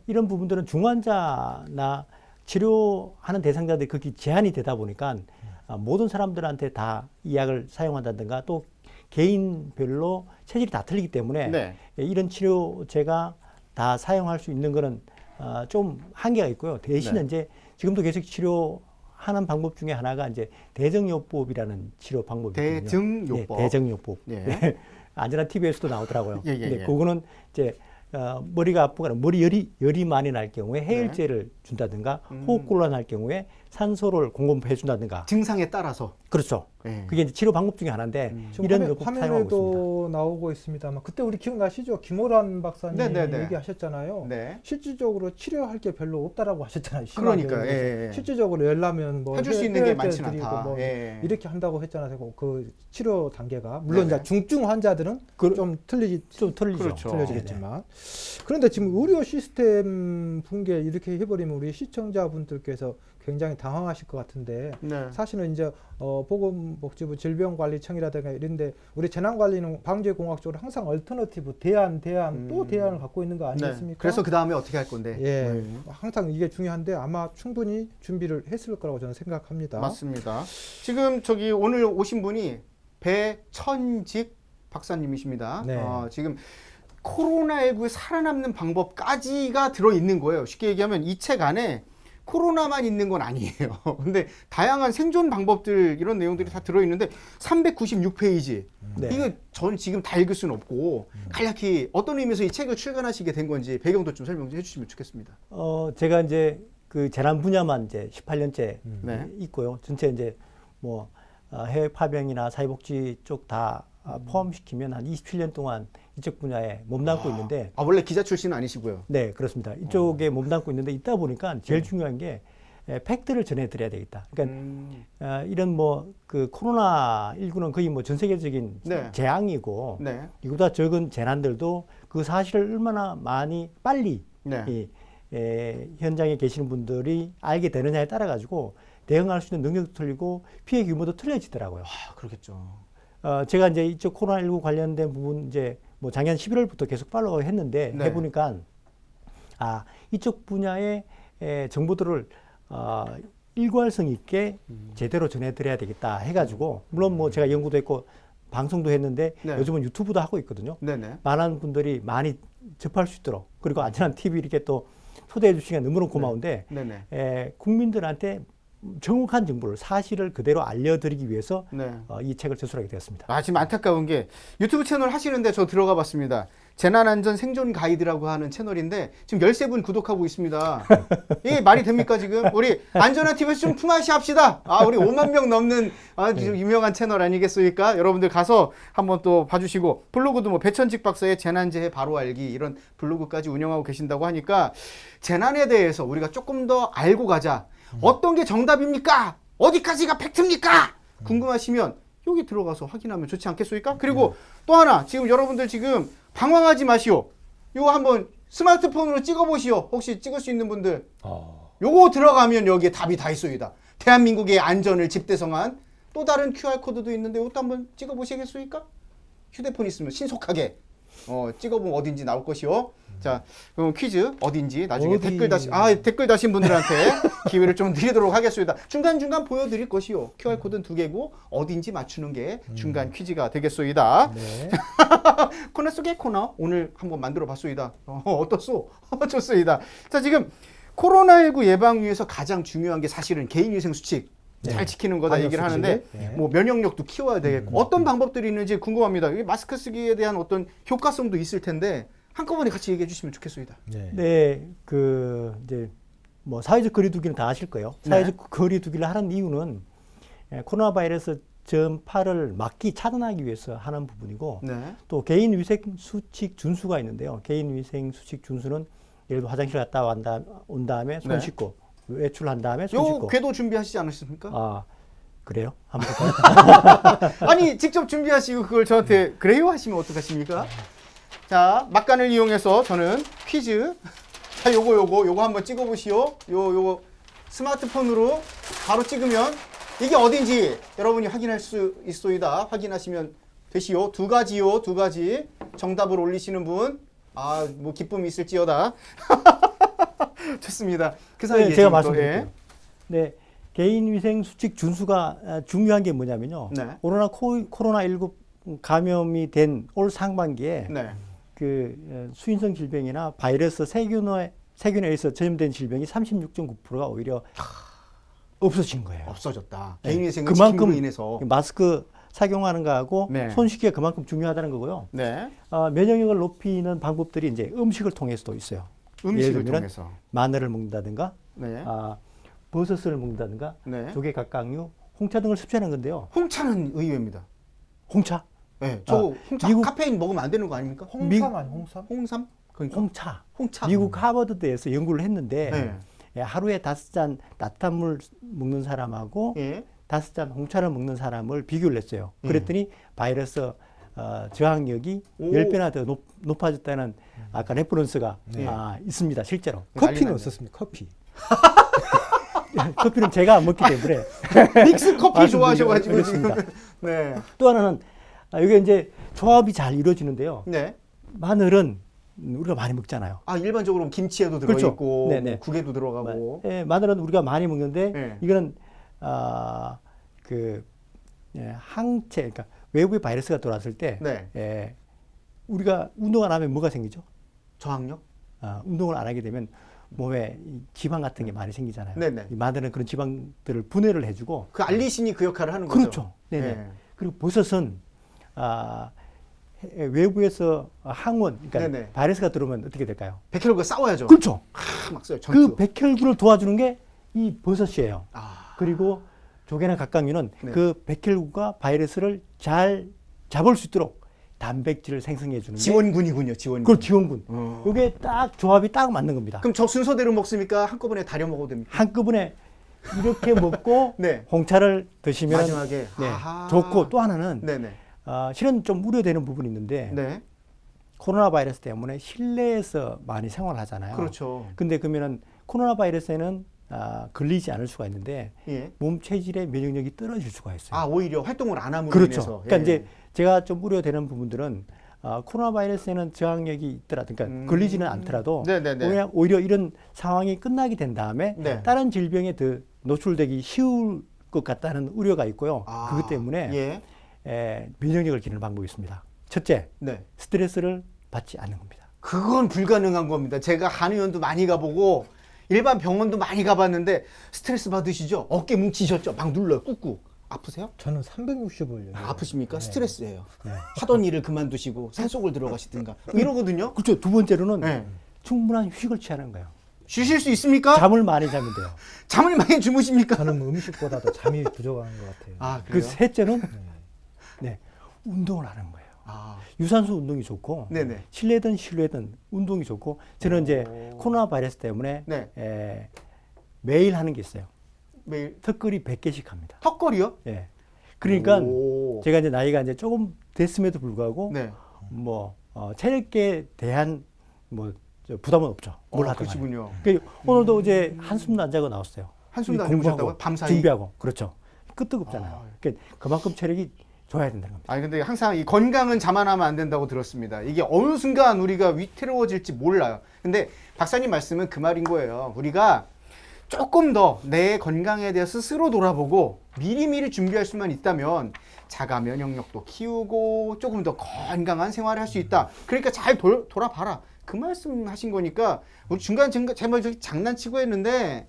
C: 이런 부분들은 중환자나 치료하는 대상자들이 극히 제한이 되다 보니까 모든 사람들한테 다 이 약을 사용한다든가 또 개인별로 체질이 다 틀리기 때문에
A: 네.
C: 이런 치료제가 다 사용할 수 있는 거는 좀 한계가 있고요. 대신에
A: 네.
C: 이제 지금도 계속 치료하는 방법 중에 하나가 이제 대증요법이라는 치료 방법이 있거든요.
A: 대증요법.
C: 네, 대증요법.
A: 예.
C: 안전한 TV에서도 나오더라고요.
A: 예, 예,
C: 근데
A: 예.
C: 그거는 이제 머리가 아프거나 머리 열이 많이 날 경우에 해열제를 준다든가 호흡곤란 할 경우에 산소를 공급해 준다든가
A: 증상에 따라서.
C: 그렇죠.
A: 예.
C: 그게 이제 치료 방법 중에 하나인데
B: 지금
C: 이런 요법 사용하고 있습니다.
B: 화면에도 나오고 있습니다만 그때 우리 기억나시죠? 김호란 박사님
A: 네네네.
B: 얘기하셨잖아요.
A: 네.
B: 실질적으로 치료할 게 별로 없다라고 하셨잖아요.
A: 그러니까요.
B: 심하게.
A: 예, 예.
B: 실질적으로 열나면 뭐
A: 해줄 수 있는 게
B: 해열제
A: 많지는
B: 드리고
A: 않다.
B: 뭐
A: 예.
B: 이렇게 한다고 했잖아요. 그 치료 단계가 물론
A: 네네.
B: 이제 중증 환자들은 좀
C: 좀 틀리죠.
A: 그렇죠.
B: 틀려지겠지만 그런데 지금 의료 시스템 붕괴 이렇게 해버리면 우리 시청자분들께서 굉장히 당황하실 것 같은데
A: 네.
B: 사실은 이제 보건복지부 질병관리청이라든가 이런데 우리 재난관리는 방재공학적으로 항상 얼터너티브 대안 또 대안을 갖고 있는 거 아니겠습니까?
A: 네. 그래서 그 다음에 어떻게 할 건데?
B: 예,
A: 네.
B: 항상 이게 중요한데 아마 충분히 준비를 했을 거라고 저는 생각합니다.
A: 맞습니다. 지금 저기 오늘 오신 분이 배천직 박사님이십니다.
B: 네.
A: 지금 코로나19에 살아남는 방법까지가 들어있는 거예요. 쉽게 얘기하면 이 책 안에 코로나만 있는 건 아니에요. 근데 다양한 생존 방법들 이런 내용들이 다 들어있는데 396페이지.
C: 네.
A: 이거 전 지금 다 읽을 수는 없고 간략히 어떤 의미에서 이 책을 출간하시게 된 건지 배경도 좀 설명 좀 해주시면 좋겠습니다.
C: 제가 이제 그 재난 분야만 이제 18년째
A: 네.
C: 있고요. 전체 이제 뭐 해외 파병이나 사회복지 쪽 다 포함시키면 한 27년 동안 이쪽 분야에 몸담고 있는데
A: 원래 기자 출신은 아니시고요.
C: 네, 그렇습니다. 이쪽에 몸담고 있는데 있다 보니까 제일 중요한 게 팩트를 전해드려야 되겠다. 그러니까 이런 뭐 그 코로나 19는 거의 뭐 전 세계적인
A: 네.
C: 재앙이고
A: 네.
C: 이보다 적은 재난들도 그 사실을 얼마나 많이 빨리
A: 네.
C: 이 현장에 계시는 분들이 알게 되느냐에 따라 가지고 대응할 수 있는 능력도 틀리고 피해 규모도 틀려지더라고요.
A: 그렇겠죠.
C: 제가 이제 이쪽 코로나19 관련된 부분 이제 뭐 작년 11월부터 계속 팔로우 했는데
A: 네.
C: 해보니까 이쪽 분야의 정보들을 일관성 있게 제대로 전해드려야 되겠다 해가지고 물론 뭐 제가 연구도 했고 방송도 했는데
A: 네.
C: 요즘은 유튜브도 하고 있거든요.
A: 네네.
C: 많은 분들이 많이 접할 수 있도록 그리고 안전한 TV 이렇게 또 초대해 주시니까 너무너무 고마운데
A: 네네.
C: 국민들한테 정확한 정보를 사실을 그대로 알려드리기 위해서
A: 네.
C: 이 책을 제출하게 되었습니다.
A: 지금 안타까운 게 유튜브 채널 하시는데 저 들어가 봤습니다. 재난안전 생존 가이드라고 하는 채널인데 지금 13분 구독하고 있습니다. 이게 말이 됩니까 지금? 우리 안전한 TV에서 좀 품앗이 합시다. 우리 5만 명 넘는 아주 유명한 채널 아니겠습니까? 여러분들 가서 한번 또 봐주시고 블로그도 뭐 배천직 박사의 재난재해 바로 알기 이런 블로그까지 운영하고 계신다고 하니까 재난에 대해서 우리가 조금 더 알고 가자. 어떤 게 정답입니까? 어디까지가 팩트입니까? 궁금하시면 여기 들어가서 확인하면 좋지 않겠습니까? 그리고 또 하나 지금 여러분들 지금 방황하지 마시오. 요거 한번 스마트폰으로 찍어보시오. 혹시 찍을 수 있는 분들 요거 들어가면 여기에 답이 다 있소이다. 대한민국의 안전을 집대성한 또 다른 QR코드도 있는데 이것도 한번 찍어보시겠습니까? 휴대폰 있으면 신속하게 찍어보면 어딘지 나올 것이요. 자, 그럼 퀴즈 어딘지 나중에 댓글 다신 분들한테 기회를 좀 드리도록 하겠습니다. 중간중간 보여드릴 것이요. QR코드는 2개고 어딘지 맞추는 게 중간 퀴즈가 되겠소이다.
B: 네.
A: 코너 속의 코너 오늘 한번 만들어 봤소이다. 어떻소? 좋소이다. 자, 지금 코로나19 예방 위해서 가장 중요한 게 사실은 개인위생 수칙 잘 지키는 거다 얘기를 하는데 뭐 면역력도 키워야 되겠고 어떤 방법들이 있는지 궁금합니다. 이 마스크 쓰기에 대한 어떤 효과성도 있을 텐데 한꺼번에 같이 얘기해 주시면 좋겠습니다.
C: 네, 이제 뭐 사회적 거리두기는 다 아실 거예요. 사회적 거리두기를 하는 이유는 코로나 바이러스 전파를 막기 차단하기 위해서 하는 부분이고 또 개인 위생 수칙 준수가 있는데요. 개인 위생 수칙 준수는 예를 들어 화장실 갔다 온 다음에 손 씻고 외출한 다음에 손 씻고.
A: 궤도 준비하시지 않으셨습니까?
C: 그래요? 한번 볼까요?
A: 아니 직접 준비하시고 그걸 저한테 그래요 하시면 어떡하십니까? 자, 막간을 이용해서 저는 퀴즈. 자, 요거 한번 찍어보시오. 요거 스마트폰으로 바로 찍으면 이게 어딘지 여러분이 확인할 수 있소이다. 확인하시면 되시오. 두 가지. 정답을 올리시는 분, 뭐 기쁨이 있을지어다. 좋습니다. 그 사이에
C: 네, 제가 말씀드릴게요. 네, 개인위생 수칙 준수가 중요한 게 뭐냐면요.
A: 네.
C: 코로나19 감염이 된 올 상반기에
A: 네.
C: 그 수인성 질병이나 바이러스 세균에 의해서 전염된 질병이 36.9%가 오히려 없어진 거예요.
A: 없어졌다.
C: 네.
A: 개인위생
C: 그만큼
A: 지킴으로 인해서.
C: 마스크 착용하는 거하고
A: 네.
C: 손 씻기가 그만큼 중요하다는 거고요.
A: 네.
C: 면역력을 높이는 방법들이 이제 음식을 통해서도 있어요. 예를
A: 음식을
C: 들면
A: 통해서.
C: 마늘을 먹는다든가,
A: 네.
C: 버섯을 먹는다든가,
A: 네.
C: 조개, 각각류, 홍차 등을 섭취하는 건데요.
A: 홍차는 의외입니다.
C: 홍차,
A: 네, 저 홍차
C: 미국-
A: 카페인 먹으면 안 되는 거 아닙니까?
B: 홍삼 아니 홍삼?
A: 홍삼? 그러니까
C: 홍차.
A: 음.
C: 미국 하버드대에서 연구를 했는데
A: 네.
C: 하루에 5잔 따뜻한 먹는 사람하고
A: 예.
C: 5잔 홍차를 먹는 사람을 비교를 했어요.
A: 예.
C: 그랬더니 바이러스 저항력이
A: 오.
C: 10배나 더 높아졌다는 아까 레퍼런스가
A: 네.
C: 있습니다. 실제로.
A: 난리
B: 커피는
A: 났네.
B: 어떻습니까? 커피.
C: 커피는 제가 안 먹기 때문에.
A: 믹스 커피 좋아하셔가지고 지금.
C: 그렇습니다.
A: 네.
C: 또 하나는 이게 이제 조합이 잘 이루어지는데요.
A: 네.
C: 마늘은 우리가 많이 먹잖아요.
A: 일반적으로 김치에도 들어
C: 그렇죠.
A: 있고
C: 네네.
A: 뭐 국에도 들어가고.
C: 마늘은 우리가 많이 먹는데
A: 네.
C: 이거는 항체, 그러니까 외부의 바이러스가 들어왔을 때
A: 네.
C: 우리가 운동 안 하면 뭐가 생기죠?
A: 저항력?
C: 운동을 안 하게 되면 몸에 이 지방 같은 게 많이 생기잖아요.
A: 네네.
C: 이 마늘은 그런 지방들을 분해를 해주고
A: 그 알리신이 그 역할을 하는 거죠.
C: 그렇죠. 네네.
A: 네.
C: 그리고 버섯은 외부에서 항원, 그러니까
A: 네네.
C: 바이러스가 들어오면 어떻게 될까요?
A: 백혈과 싸워야죠.
C: 그렇죠.
A: 막 써요.
C: 그
A: 전투.
C: 백혈구를 도와주는 게 이 버섯이에요.
A: 아.
C: 그리고 조개나 각각류는
A: 네.
C: 그 백혈구가 바이러스를 잘 잡을 수 있도록 단백질을 생성해 주는 게
A: 지원군이군요. 지원군.
C: 그걸 지원군.
A: 어.
C: 이게 딱 조합이 딱 맞는 겁니다.
A: 그럼 저 순서대로 먹습니까? 한꺼번에 다려 먹어도 됩니까?
C: 한꺼번에 이렇게 먹고
A: 네.
C: 홍차를 드시면
A: 마지막에.
C: 네,
A: 아하.
C: 좋고 또 하나는
A: 네네.
C: 실은 좀 우려되는 부분이 있는데
A: 네.
C: 코로나 바이러스 때문에 실내에서 많이 생활하잖아요.
A: 그렇죠.
C: 근데 그러면은 코로나 바이러스에는 걸리지 않을 수가 있는데
A: 예.
C: 몸 체질의 면역력이 떨어질 수가 있어요.
A: 오히려 활동을 안 함으로
C: 그렇죠.
A: 인해서.
C: 그러니까
A: 예.
C: 이제 제가 좀 우려되는 부분들은 코로나 바이러스에는 저항력이 있더라도, 그러니까 걸리지는 않더라도
A: 네네네.
C: 오히려 이런 상황이 끝나게 된 다음에
A: 네.
C: 다른 질병에 더 노출되기 쉬울 것 같다는 우려가 있고요. 그것 때문에
A: 예.
C: 면역력을 기르는 방법이 있습니다. 첫째,
A: 네.
C: 스트레스를 받지 않는 겁니다.
A: 그건 불가능한 겁니다. 제가 한의원도 많이 가보고 일반 병원도 많이 가봤는데 스트레스 받으시죠? 어깨 뭉치셨죠? 막 눌러요. 꾹꾹. 아프세요?
B: 저는 360을
A: 아프십니까?
B: 네.
A: 스트레스예요.
C: 네.
A: 하던 일을 그만두시고 산속을 들어가시든가 뭐 이러거든요.
C: 그렇죠. 두 번째로는
A: 네.
C: 충분한 휴식을 취하는 거예요.
A: 쉬실 수 있습니까?
C: 잠을 많이 자면 돼요.
A: 잠을 많이 주무십니까?
B: 저는 음식보다도 잠이 부족한 것 같아요.
C: 그
A: 그래요?
C: 셋째는 운동을 하는 거예요. 유산소 운동이 좋고
A: 네네.
C: 실내든 실외든 운동이 좋고 저는 이제 코로나 바이러스 때문에
A: 네.
C: 매일 하는 게 있어요.
A: 매일
C: 턱걸이 100개씩 합니다.
A: 턱걸이요?
C: 예. 그러니까
A: 오.
C: 제가 이제 나이가 이제 조금 됐음에도 불구하고
A: 네.
C: 체력에 대한 부담은 없죠. 뭘 하든
A: 그러시군요.
C: 간에. 오늘도 이제 한숨도 안 자고 나왔어요.
A: 한숨도 안
C: 공부하고
A: 주무셨다고요? 밤사이?
C: 준비하고. 그렇죠. 끄떡없잖아요. 그러니까 그만큼 체력이 좋아야 된다는 겁니다.
A: 근데 항상 이 건강은 자만하면 안 된다고 들었습니다. 이게 어느 순간 우리가 위태로워질지 몰라요. 근데 박사님 말씀은 그 말인 거예요. 우리가 조금 더 내 건강에 대해 스스로 돌아보고 미리미리 준비할 수만 있다면 자가 면역력도 키우고 조금 더 건강한 생활을 할 수 있다. 그러니까 잘 돌아봐라. 그 말씀 하신 거니까 우리 중간 제발 저기 장난치고 했는데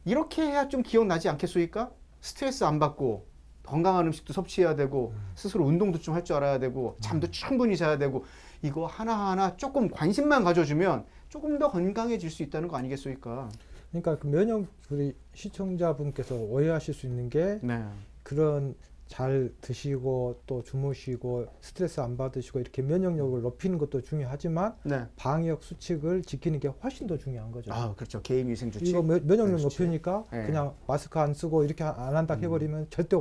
A: 이렇게 해야 좀 기억나지 않겠소니까? 스트레스 안 받고 건강한 음식도 섭취해야 되고 스스로 운동도 좀 할 줄 알아야 되고 잠도 충분히 자야 되고 이거 하나하나 조금 관심만 가져주면 조금 더 건강해질 수 있다는 거 아니겠소니까?
B: 그러니까 그 면역 우리 시청자분께서 오해하실 수 있는 게
A: 네.
B: 그런 잘 드시고 또 주무시고 스트레스 안 받으시고 이렇게 면역력을 높이는 것도 중요하지만
A: 네.
B: 방역 수칙을 지키는 게 훨씬 더 중요한 거죠.
A: 아, 그렇죠. 개인 위생 조치.
B: 이거 면역력
A: 수칙.
B: 높이니까
A: 네.
B: 그냥 마스크 안 쓰고 이렇게 안 한다 해버리면 절대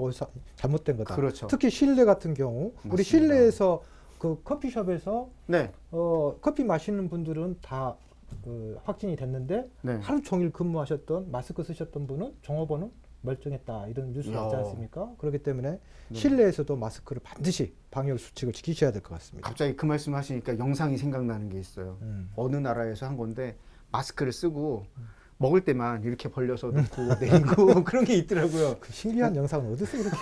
B: 잘못된 거다.
A: 그렇죠.
B: 특히 실내 같은 경우
A: 맞습니다.
B: 우리 실내에서 그 커피숍에서
A: 네.
B: 커피 마시는 분들은 다 확진이 됐는데
A: 네.
B: 하루 종일 근무하셨던 마스크 쓰셨던 분은 종업원은 멀쩡했다 이런 뉴스
A: 야.
B: 나지 않습니까? 그렇기 때문에
A: 네.
B: 실내에서도 마스크를 반드시 방역 수칙을 지키셔야 될 것 같습니다.
A: 갑자기 그 말씀 하시니까 영상이 생각나는 게 있어요. 어느 나라에서 한 건데 마스크를 쓰고 먹을 때만 이렇게 벌려서 놓고 내리고 그런 게 있더라고요.
B: 그 신기한 영상은 어디서 그렇게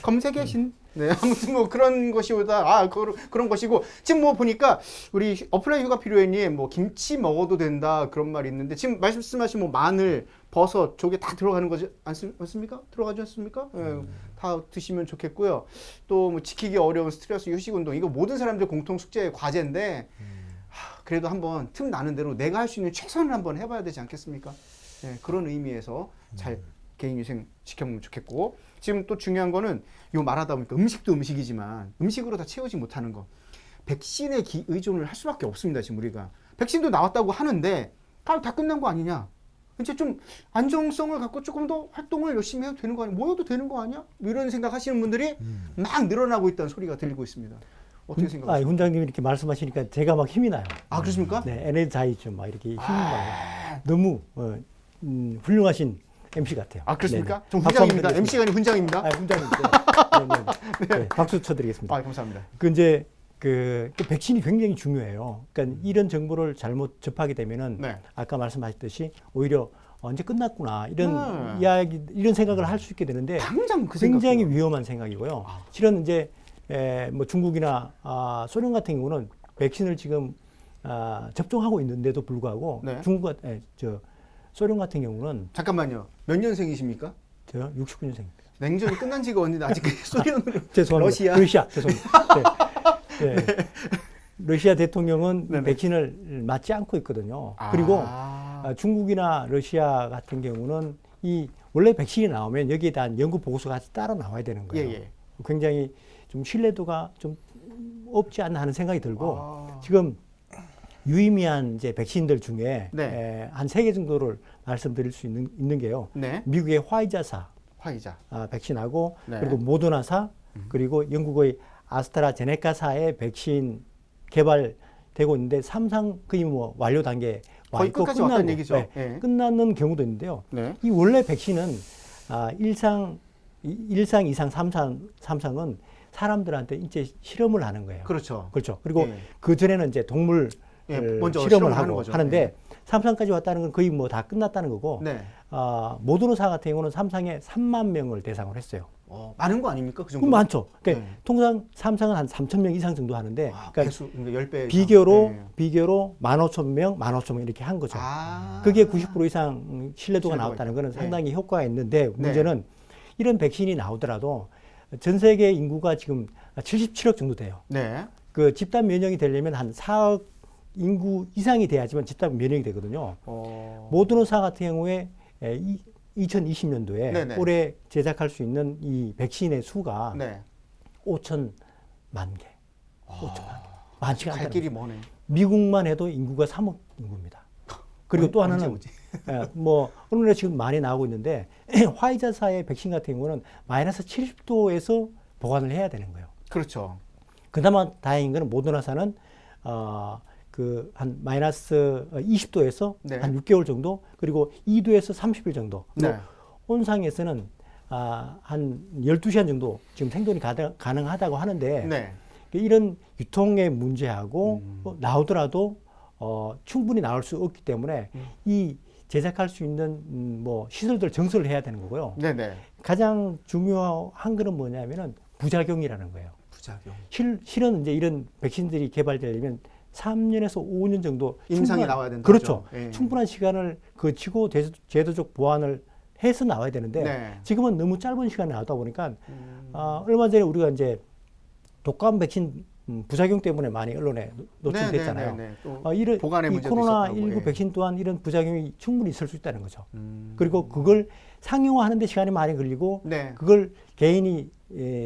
A: 검색의 신. 네, 아무튼 뭐 그런 것이오다. 그런 것이고 지금 뭐 보니까 우리 어플라인 휴가 필요해님 뭐 김치 먹어도 된다 그런 말이 있는데 지금 말씀하신 뭐 마늘, 버섯, 조개 다 들어가는 거지 않습니까? 들어가지 않습니까? 예, 다 드시면 좋겠고요. 또 뭐 지키기 어려운 스트레스 휴식 운동 이거 모든 사람들 공통 숙제의 과제인데 그래도 한번 틈 나는 대로 내가 할 수 있는 최선을 한번 해봐야 되지 않겠습니까? 예, 그런 의미에서 잘 개인위생 지켜보면 좋겠고 지금 또 중요한 거는 요 말하다 보니까 음식도 음식이지만 음식으로 다 채우지 못하는 거 백신에 의존을 할 수밖에 없습니다. 지금 우리가 백신도 나왔다고 하는데 다 끝난 거 아니냐? 이제 좀 안정성을 갖고 조금 더 활동을 열심히 해도 되는 거 아니야? 모여도 되는 거 아니야? 이런 생각하시는 분들이 막 늘어나고 있다는 소리가 들리고 있습니다. 어떻게 생각하세요?
C: 훈장님이 이렇게 말씀하시니까 제가 막 힘이 나요.
A: 아 그렇습니까?
C: 네, 에너자이즈 막 이렇게 힘이 나요. 너무 훌륭하신 MC 같아요.
A: 아 그렇습니까?
C: 네네.
A: 좀
C: 박수 한번
A: 훈장입니다.
C: 드리겠습니다.
A: MC가 아닌 훈장입니다.
C: 아, 훈장님. 네, 박수 쳐드리겠습니다.
A: 아 감사합니다.
C: 그 이제 그 백신이 굉장히 중요해요. 그러니까 이런 정보를 잘못 접하게 되면은
A: 네.
C: 아까 말씀하셨듯이 오히려 언제 끝났구나 이런
A: 네.
C: 이야기 이런 생각을 할 수 있게 되는데
A: 당장 그
C: 굉장히
A: 생각이요.
C: 위험한 생각이고요. 실은 이제 뭐 중국이나 소련 같은 경우는 백신을 지금 접종하고 있는데도 불구하고
A: 네.
C: 소련 같은 경우는
A: 잠깐만요. 몇 년생이십니까?
C: 저 69년생.
A: 냉전이 끝난 지가 언제 아직 소련으로
C: 죄송합니다. 러시아 죄송합니다. 네. 네. 러시아 대통령은
A: 네네.
C: 백신을 맞지 않고 있거든요. 그리고 중국이나 러시아 같은 경우는 이 원래 백신이 나오면 여기에 대한 연구 보고서가 같이 따로 나와야 되는 거예요.
A: 예.
C: 굉장히 좀 신뢰도가 좀 없지 않나 하는 생각이 들고
A: 아.
C: 지금 유의미한 이제 백신들 중에
A: 네.
C: 한 3개 정도를 말씀드릴 수 있는 게요.
A: 네.
C: 미국의 화이자사
A: 화이자.
C: 백신하고
A: 네.
C: 그리고 모더나사 그리고 영국의 아스트라제네카사의 백신 개발되고 있는데 3상 거의 뭐 완료 단계에 와
A: 거의
C: 있고
A: 끝까지 왔다는 얘기죠. 네.
C: 끝나는 경우도 있는데요.
A: 네.
C: 이 원래 백신은 1상, 2상, 3상은 사람들한테 이제 실험을 하는 거예요.
A: 그렇죠.
C: 그렇죠. 그리고
A: 예.
C: 그 전에는 이제 동물
A: 먼저
C: 실험을
A: 하는
C: 하고
A: 거죠.
C: 하는데 3상까지 왔다는 건 거의 뭐 다 끝났다는 거고
A: 네.
C: 모더나사 같은 경우는 3상에 3만 명을 대상으로 했어요.
A: 많은 거 아닙니까? 그 정도.
C: 그럼 많죠. 그러니까
A: 네.
C: 통상 3상은 한 3,000명 이상 정도 하는데 그러니까
A: 배수 그러니까 10배
C: 비교로
A: 네.
C: 15,000명, 15,000명 이렇게 한 거죠.
A: 아.
C: 그게 90% 이상 신뢰도가
A: 신뢰도가
C: 나왔다는 것은
A: 있다.
C: 상당히 효과가 있는데 문제는 이런 백신이 나오더라도 전 세계 인구가 지금 77억 정도 돼요.
A: 네.
C: 그 집단 면역이 되려면 한 4억 인구 이상이 돼야지만 집단 면역이 되거든요. 모더나사 같은 경우에 2020년도에
A: 네네.
C: 올해 제작할 수 있는 이 백신의 수가
A: 네.
C: 5천만 개. 5천만 개. 많지가
A: 갈
C: 않다는
A: 길이
C: 거죠.
A: 머네.
C: 미국만 해도 인구가 3억 인구입니다. 그리고 또 하나는
A: 오지?
C: 뭐 오늘날 지금 많이 나오고 있는데 화이자사의 백신 같은 경우는 마이너스 70도에서 보관을 해야 되는 거예요.
A: 그렇죠.
C: 그나마 다행인 거는 모더나사는 그 한 마이너스 20도에서
A: 네.
C: 한 6개월 정도 그리고 2도에서 30일 정도
A: 네.
C: 온상에서는 한 12시간 정도 지금 생존이 가능하다고 하는데
A: 네.
C: 이런 유통의 문제하고 나오더라도 충분히 나올 수 없기 때문에 이 제작할 수 있는 뭐 시설들 정설을 해야 되는 거고요.
A: 네, 네.
C: 가장 중요한 거는 뭐냐면은 부작용이라는 거예요.
A: 부작용.
C: 실은 이제 이런 백신들이 개발되려면 3년에서 5년 정도
A: 임상이 나와야 된다.
C: 그렇죠.
A: 예.
C: 충분한 시간을 거치고 제도적 보완을 해서 나와야 되는데
A: 네.
C: 지금은 너무 짧은 시간에 나오다 보니까 얼마 전에 우리가 이제 독감 백신 부작용 때문에 많이 언론에 노출됐잖아요.
A: 네. 또
C: 이
A: 보관의 문제도
C: 코로나19
A: 있었다고, 예.
C: 백신 또한 이런 부작용이 충분히 있을 수 있다는 거죠. 그리고 그걸 상용화하는 데 시간이 많이 걸리고
A: 네.
C: 그걸 개인이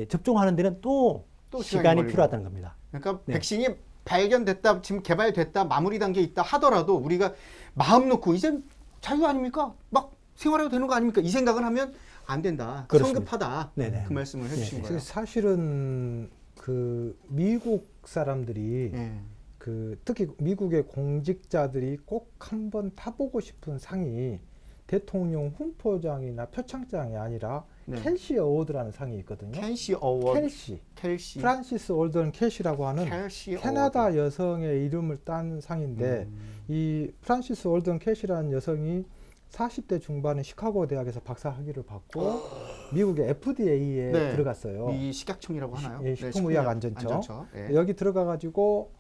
C: 접종하는 데는 또
A: 또
C: 시간이
A: 걸리고.
C: 필요하다는 겁니다.
A: 그러니까
C: 네.
A: 백신이 발견됐다, 지금 개발됐다, 마무리 단계에 있다 하더라도 우리가 마음 놓고 이제 자유 아닙니까? 막 생활해도 되는 거 아닙니까? 이 생각을 하면 안 된다.
C: 그렇습니다.
A: 성급하다.
C: 네네.
A: 그 말씀을 해주신
C: 네.
A: 거예요.
B: 사실은 그 미국 사람들이
A: 예.
B: 그 특히 미국의 공직자들이 꼭 한번 타보고 싶은 상이 대통령 훈포장이나 표창장이 아니라
A: 네.
B: 켈시 어워드라는 상이 있거든요.
A: 켈시 어워드.
B: 켈시. 프란시스 올던 켈시라고 하는
A: 켈시
B: 캐나다
A: 어워드.
B: 여성의 이름을 딴 상인데 이 프란시스 올던 켈시라는 여성이 40대 중반에 시카고 대학에서 박사 학위를 받고 미국의 FDA에
A: 네.
B: 들어갔어요.
A: 미 식약청이라고 하나요?
B: 예, 식품의약안전처.
A: 안전처. 예.
B: 여기 들어가 가지고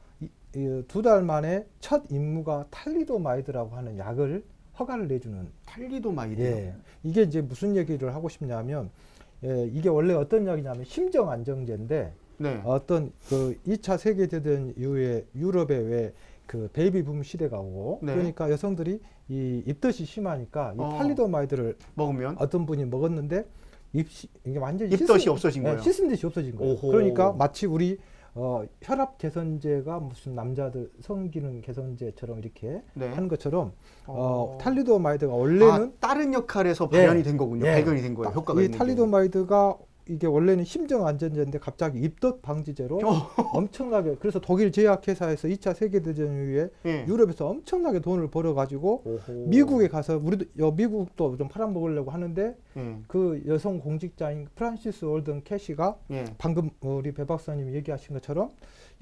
B: 2달 만에 첫 임무가 탈리도마이드라고 하는 약을 허가를 내주는.
A: 탈리도마이드요.
B: 예. 이게 이제 무슨 얘기를 하고 싶냐면 이게 원래 어떤 약이냐면 심정 안정제인데
A: 네.
B: 어떤 그 2차 세계대전 이후에 유럽에 왜 그 베이비붐 시대가 오고
A: 네.
B: 그러니까 여성들이 이 입덧이 심하니까 이
A: 어.
B: 탈리도마이드를
A: 먹으면
B: 어떤 분이 먹었는데 이게 완전히
A: 입덧이 없어진 거예요.
B: 씻은 듯이 없어진 거예요.
A: 오호.
B: 그러니까 마치 우리 혈압 개선제가 무슨 남자들 성기능 개선제처럼 이렇게
A: 네.
B: 하는 것처럼
A: 어.
B: 탈리도마이드가 원래는
A: 다른 역할에서 발현이 된 거군요.
B: 예.
A: 발견이 된 거예요. 효과가
B: 이
A: 있는 게.
B: 탈리도마이드가 이게 원래는 심정 안전제인데 갑자기 입덧 방지제로 엄청나게 그래서 독일 제약회사에서 2차 세계대전 이후에
A: 예.
B: 유럽에서 엄청나게 돈을 벌어 가지고
A: 오호.
B: 미국에 가서 우리도 미국도 좀 팔아먹으려고 하는데
A: 예.
B: 그 여성 공직자인 프란시스 올던 캐시가
A: 예.
B: 방금 우리 배 박사님이 얘기하신 것처럼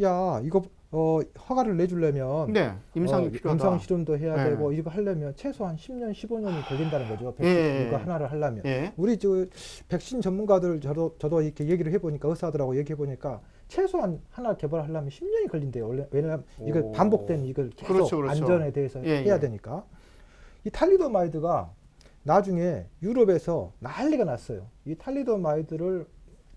B: 야 이거 허가를 내주려면
A: 네. 임상이 필요하다.
B: 임상 실험도 해야
A: 예.
B: 되고 이거 하려면 최소한 10년, 15년이 걸린다는 거죠. 백신
A: 예.
B: 이거 하나를 하려면.
A: 예.
B: 우리 저 백신 전문가들 저도 이렇게 얘기를 해보니까 의사들하고 얘기해보니까 최소한 하나 개발하려면 10년이 걸린대요. 원래 왜냐하면 이걸
A: 오.
B: 반복된 이걸 계속
A: 그렇죠, 그렇죠.
B: 안전에 대해서
A: 예,
B: 해야
A: 예.
B: 되니까 이 탈리도마이드가 나중에 유럽에서 난리가 났어요. 이 탈리도마이드를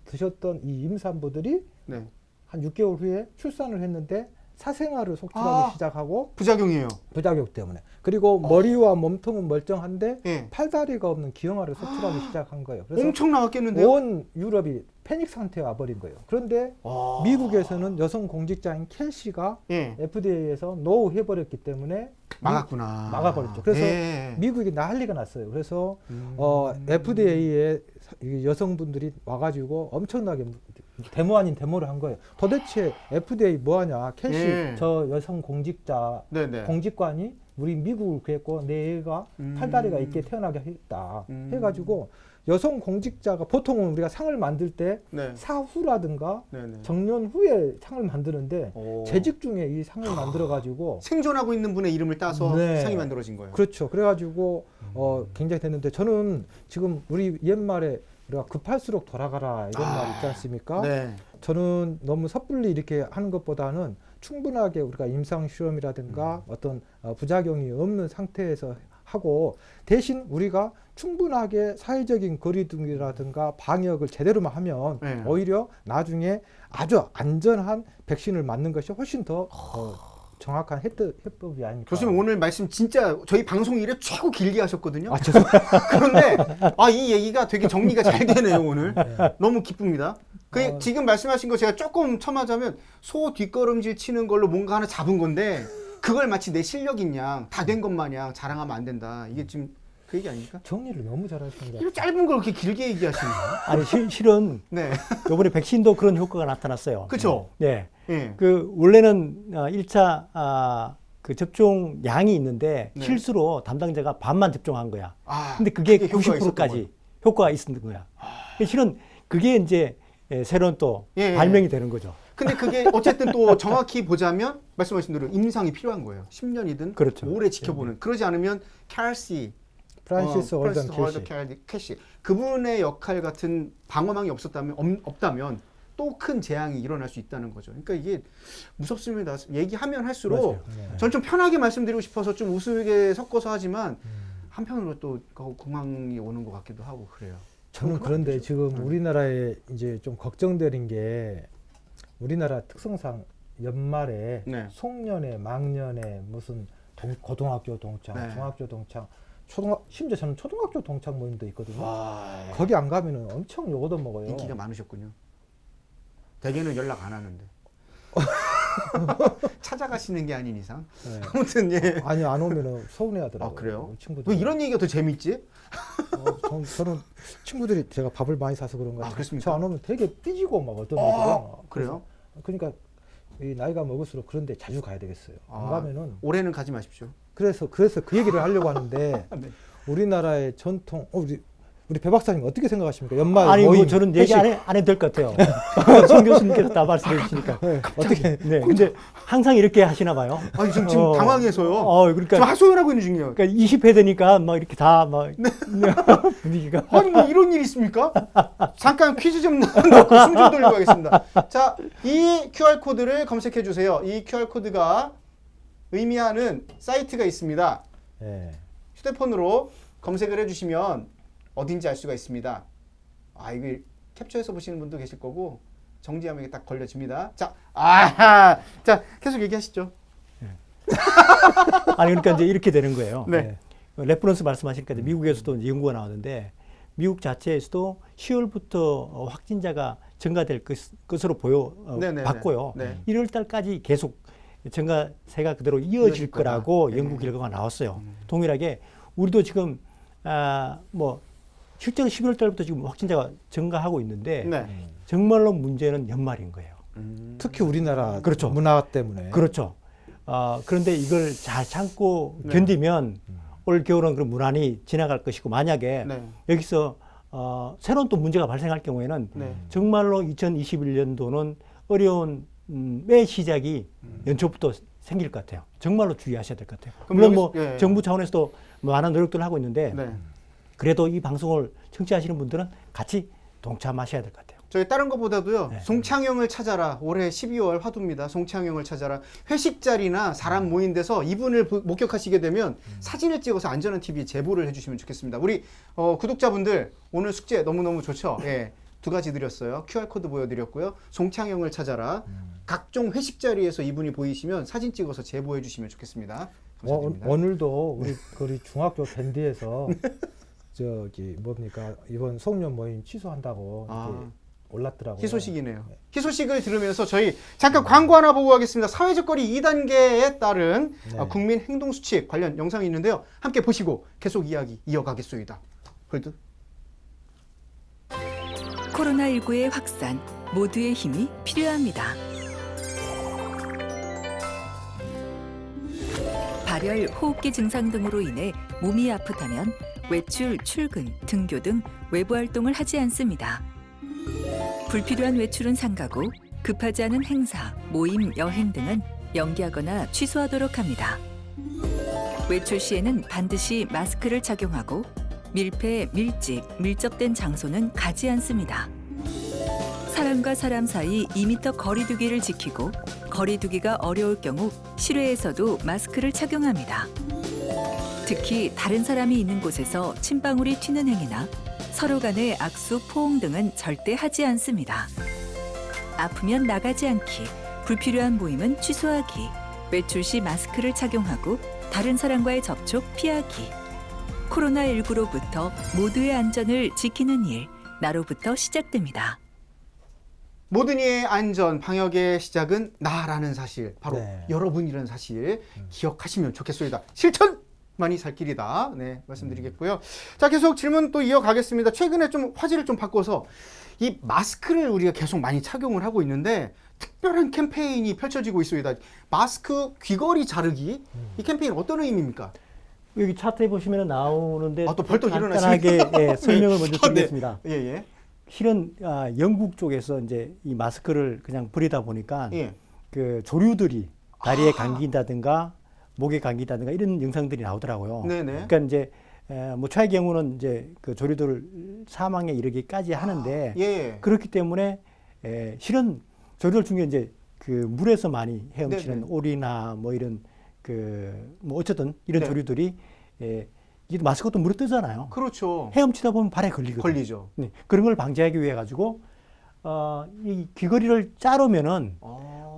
B: 드셨던 이 임산부들이
A: 네.
B: 한 6개월 후에 출산을 했는데 사생아를 속출하기 시작하고
A: 부작용이에요.
B: 부작용 때문에 그리고 머리와 몸통은 멀쩡한데
A: 예.
B: 팔다리가 없는 기형아를 속출하기 시작한 거예요. 그래서
A: 엄청 나왔겠는데요?
B: 온 유럽이 패닉 상태에 와버린 거예요. 그런데
A: 와.
B: 미국에서는 여성 공직자인 켈시가
A: 예.
B: FDA에서 노 해버렸기 때문에
A: 막았구나.
B: 막아버렸죠. 그래서
A: 예.
B: 미국이 난리가 났어요. 그래서
A: 음.
B: FDA에 여성분들이 와가지고 엄청나게 데모 아닌 데모를 한 거예요. 도대체 FDA 뭐하냐? 켈시
A: 예.
B: 저 여성 공직자
A: 네네.
B: 공직관이 우리 미국을 구했고 내 애가 팔다리가 있게 태어나게 했다 해가지고 여성 공직자가 보통은 우리가 상을 만들 때
A: 네.
B: 사후라든가
A: 네네.
B: 정년 후에 상을 만드는데
A: 오.
B: 재직 중에 이 상을 만들어 가지고
A: 생존하고 있는 분의 이름을 따서
B: 네.
A: 상이 만들어진 거예요.
B: 그렇죠. 그래가지고 굉장히 됐는데 저는 지금 우리 옛말에 우리가 급할수록 돌아가라 이런 말 있지 않습니까?
A: 네.
B: 저는 너무 섣불리 이렇게 하는 것보다는 충분하게 우리가 임상 실험이라든가 어떤 부작용이 없는 상태에서 하고 대신 우리가 충분하게 사회적인 거리두기라든가 방역을 제대로만 하면
A: 네.
B: 오히려 나중에 아주 안전한 백신을 맞는 것이 훨씬 더 정확한 해법이 아닐까.
A: 교수님 오늘 말씀 진짜 저희 방송 일에 최고 길게 하셨거든요.
B: 아, 죄송합니다.
A: 그런데 이 얘기가 되게 정리가 잘 되네요 오늘. 너무 기쁩니다. 지금 말씀하신 거 제가 조금 첨하자면 소 뒷걸음질 치는 걸로 뭔가 하나 잡은 건데 그걸 마치 내 실력인 양 다 된 것 마냥 자랑하면 안 된다. 이게 지금 그 얘기 아닙니까?
B: 정리를 너무 잘하시는 것
A: 이런 짧은 걸 그렇게 길게 얘기하시는 거예요?
C: 아니 실은
A: 네.
C: 이번에 백신도 그런 효과가 나타났어요.
A: 그쵸?
C: 예.
A: 예.
C: 그 원래는 1차 그 접종 양이 있는데
A: 네.
C: 실수로 담당자가 반만 접종한 거야.
A: 아,
C: 근데 그게
A: 효과가 있었던 거예요.
C: 90%까지 효과가 있었던 거야. 실은 그게 이제 새로운 또
A: 예, 예.
C: 발명이 되는 거죠.
A: 근데 그게 어쨌든 또 정확히 보자면 말씀하신 대로 임상이 필요한 거예요. 10년이든
C: 그렇죠.
A: 오래 지켜보는. 그러지 않으면 캘시
B: 프란시스 올던
A: 캐시 그분의 역할 같은 방어망이 없다면 또 큰 재앙이 일어날 수 있다는 거죠. 그러니까 이게 무섭습니다. 얘기하면 할수록
C: 맞아요.
A: 전 좀 편하게 말씀드리고 싶어서 좀 우스개 섞어서 하지만 한편으로 또 공황이 오는 것 같기도 하고 그래요.
B: 저는 그런데 지금 우리나라에 이제 좀 걱정되는 게 우리나라 특성상 연말에
A: 네.
B: 송년회, 망년회 무슨 고등학교 동창,
A: 네.
B: 중학교 동창 심지어 저는 초등학교 동창 모임도 있거든요.
A: 와,
B: 거기 안 가면은 엄청 욕 얻어먹어요.
A: 인기가 많으셨군요. 대개는 연락 안 하는데. 찾아가시는 게 아닌 이상.
B: 네.
A: 아무튼 예.
B: 아니 안 오면은 서운해하더라고요.
A: 아, 그래요?
B: 친구들.
A: 왜 이런 얘기가 더 재밌지?
B: 저는 친구들이 제가 밥을 많이 사서 그런가.
A: 아, 그렇습니까?
B: 저 안 오면 되게 삐지고 막 어떤
A: 아,
B: 애들은.
A: 그래요?
B: 그러니까 이 나이가 먹을수록 그런데 자주 가야 되겠어요. 안
A: 아,
B: 가면은
A: 올해는 가지 마십시오.
B: 그래서 그 얘기를 하려고 하는데
A: 네.
B: 우리나라의 전통 우리 배 박사님 어떻게 생각하십니까? 연말
C: 아니
B: 모임
C: 뭐 저는 얘기
B: 회식.
C: 안 해도 될 것 같아요. 송 교수님께서 다 말씀해 주시니까.
B: 어떻게
C: 네, 근데 항상 이렇게 하시나 봐요.
A: 아니 지금 당황해서요.
C: 그러니까
A: 지금 하소연하고 있는 중이에요.
C: 그러니까 20회 되니까 막 이렇게 다 막 분위기가.
A: 아니 뭐 이런 일 있습니까? 잠깐 퀴즈 좀 넣고 숨 좀 돌리고 하겠습니다. 자, 이 QR코드를 검색해 주세요. 이 QR코드가 의미하는 사이트가 있습니다.
B: 예.
A: 휴대폰으로 검색을 해주시면 어딘지 알 수가 있습니다. 아, 이거 캡처해서 보시는 분도 계실 거고 정지하면 이게 딱 걸려집니다. 자, 자 계속 얘기하시죠.
C: 아니 그러니까 이제 이렇게 되는 거예요.
A: 네.
C: 레퍼런스 말씀하시니까 이제 미국에서도 이제 연구가 나오는데 미국 자체에서도 10월부터 확진자가 증가될 것으로
A: 네네네.
C: 봤고요.
A: 네.
C: 1월 달까지 계속 증가세가 그대로 이어질
A: 거다.
C: 거라고
A: 네.
C: 연구 결과가 나왔어요. 동일하게 우리도 지금 뭐 실제로 11월 달부터 지금 확진자가 증가하고 있는데
A: 네.
C: 정말로 문제는 연말인 거예요.
B: 특히 우리나라
C: 그렇죠.
B: 문화 때문에.
C: 그렇죠. 그런데 이걸 잘 참고
A: 네.
C: 견디면 올 겨울은 그럼 무난히 지나갈 것이고 만약에
A: 네.
C: 여기서 새로운 또 문제가 발생할 경우에는
A: 네.
C: 정말로 2021년도는 어려운 매 시작이 연초부터 생길 것 같아요. 정말로 주의하셔야 될 것 같아요.
A: 그럼
C: 물론 뭐
A: 예.
C: 정부 차원에서도 많은 노력들을 하고 있는데
A: 네.
C: 그래도 이 방송을 청취하시는 분들은 같이 동참하셔야 될 것 같아요.
A: 저희 다른 것보다도요.
C: 네.
A: 송창영을 찾아라. 올해 12월 화두입니다. 송창영을 찾아라. 회식 자리나 사람 모인 데서 이분을 목격하시게 되면 사진을 찍어서 안전한 TV에 제보를 해주시면 좋겠습니다. 우리 구독자분들 오늘 숙제 너무너무 좋죠. 예. 2가지 드렸어요. QR코드 보여드렸고요. 송창영을 찾아라. 각종 회식 자리에서 이분이 보이시면 사진 찍어서 제보해 주시면 좋겠습니다. 감사드립니다.
B: 오늘도 우리 중학교 밴드에서 저기 뭡니까 이번 송년 모임 취소한다고 이렇게 올랐더라고요.
A: 희소식이네요. 희소식을 들으면서 저희 잠깐 광고 하나 보고 가겠습니다. 사회적 거리 2단계에 따른
B: 네.
A: 국민 행동 수칙 관련 영상이 있는데요. 함께 보시고 계속 이야기 이어가겠습니다. 홀드.
D: 코로나19의 확산, 모두의 힘이 필요합니다. 발열, 호흡기 증상 등으로 인해 몸이 아프다면 외출, 출근, 등교 등 외부 활동을 하지 않습니다. 불필요한 외출은 삼가고 급하지 않은 행사, 모임, 여행 등은 연기하거나 취소하도록 합니다. 외출 시에는 반드시 마스크를 착용하고 밀폐, 밀집, 밀접된 장소는 가지 않습니다. 사람과 사람 사이 2m 거리 두기를 지키고 거리 두기가 어려울 경우 실외에서도 마스크를 착용합니다. 특히 다른 사람이 있는 곳에서 침방울이 튀는 행위나 서로 간의 악수, 포옹 등은 절대 하지 않습니다. 아프면 나가지 않기, 불필요한 모임은 취소하기, 외출 시 마스크를 착용하고 다른 사람과의 접촉 피하기. 코로나19로부터 모두의 안전을 지키는 일, 나로부터 시작됩니다.
A: 모든 이의 안전, 방역의 시작은 나라는 사실, 바로
B: 네.
A: 여러분이라는 사실 기억하시면 좋겠습니다. 실천만이 살 길이다. 네, 말씀드리겠고요. 자, 계속 질문 또 이어가겠습니다. 최근에 좀 화제를 좀 바꿔서 이 마스크를 우리가 계속 많이 착용을 하고 있는데 특별한 캠페인이 펼쳐지고 있습니다. 마스크 귀걸이 자르기. 이 캠페인 어떤 의미입니까?
C: 여기 차트에 보시면 나오는데
A: 또 벌떡
C: 간단하게 예, 설명을 먼저 드리겠습니다.
A: 네. 예.
C: 실은 영국 쪽에서 이제 이 마스크를 그냥 버리다 보니까
A: 예.
C: 그 조류들이 다리에 감긴다든가 목에 감긴다든가 이런 영상들이 나오더라고요.
A: 네네.
C: 그러니까 이제 뭐 최의 경우는 이제 그 조류들 사망에 이르기까지 하는데
A: 예.
C: 그렇기 때문에 실은 조류들 중에 이제 그 물에서 많이 헤엄치는
A: 네네.
C: 오리나 뭐 이런 그 뭐 어쨌든 이런
A: 네.
C: 조류들이 이 마스크도 물에 뜨잖아요.
A: 그렇죠.
C: 헤엄치다 보면 발에 걸리거든요.
A: 걸리죠.
C: 네, 그런 걸 방지하기 위해 가지고 이 귀걸이를 자르면은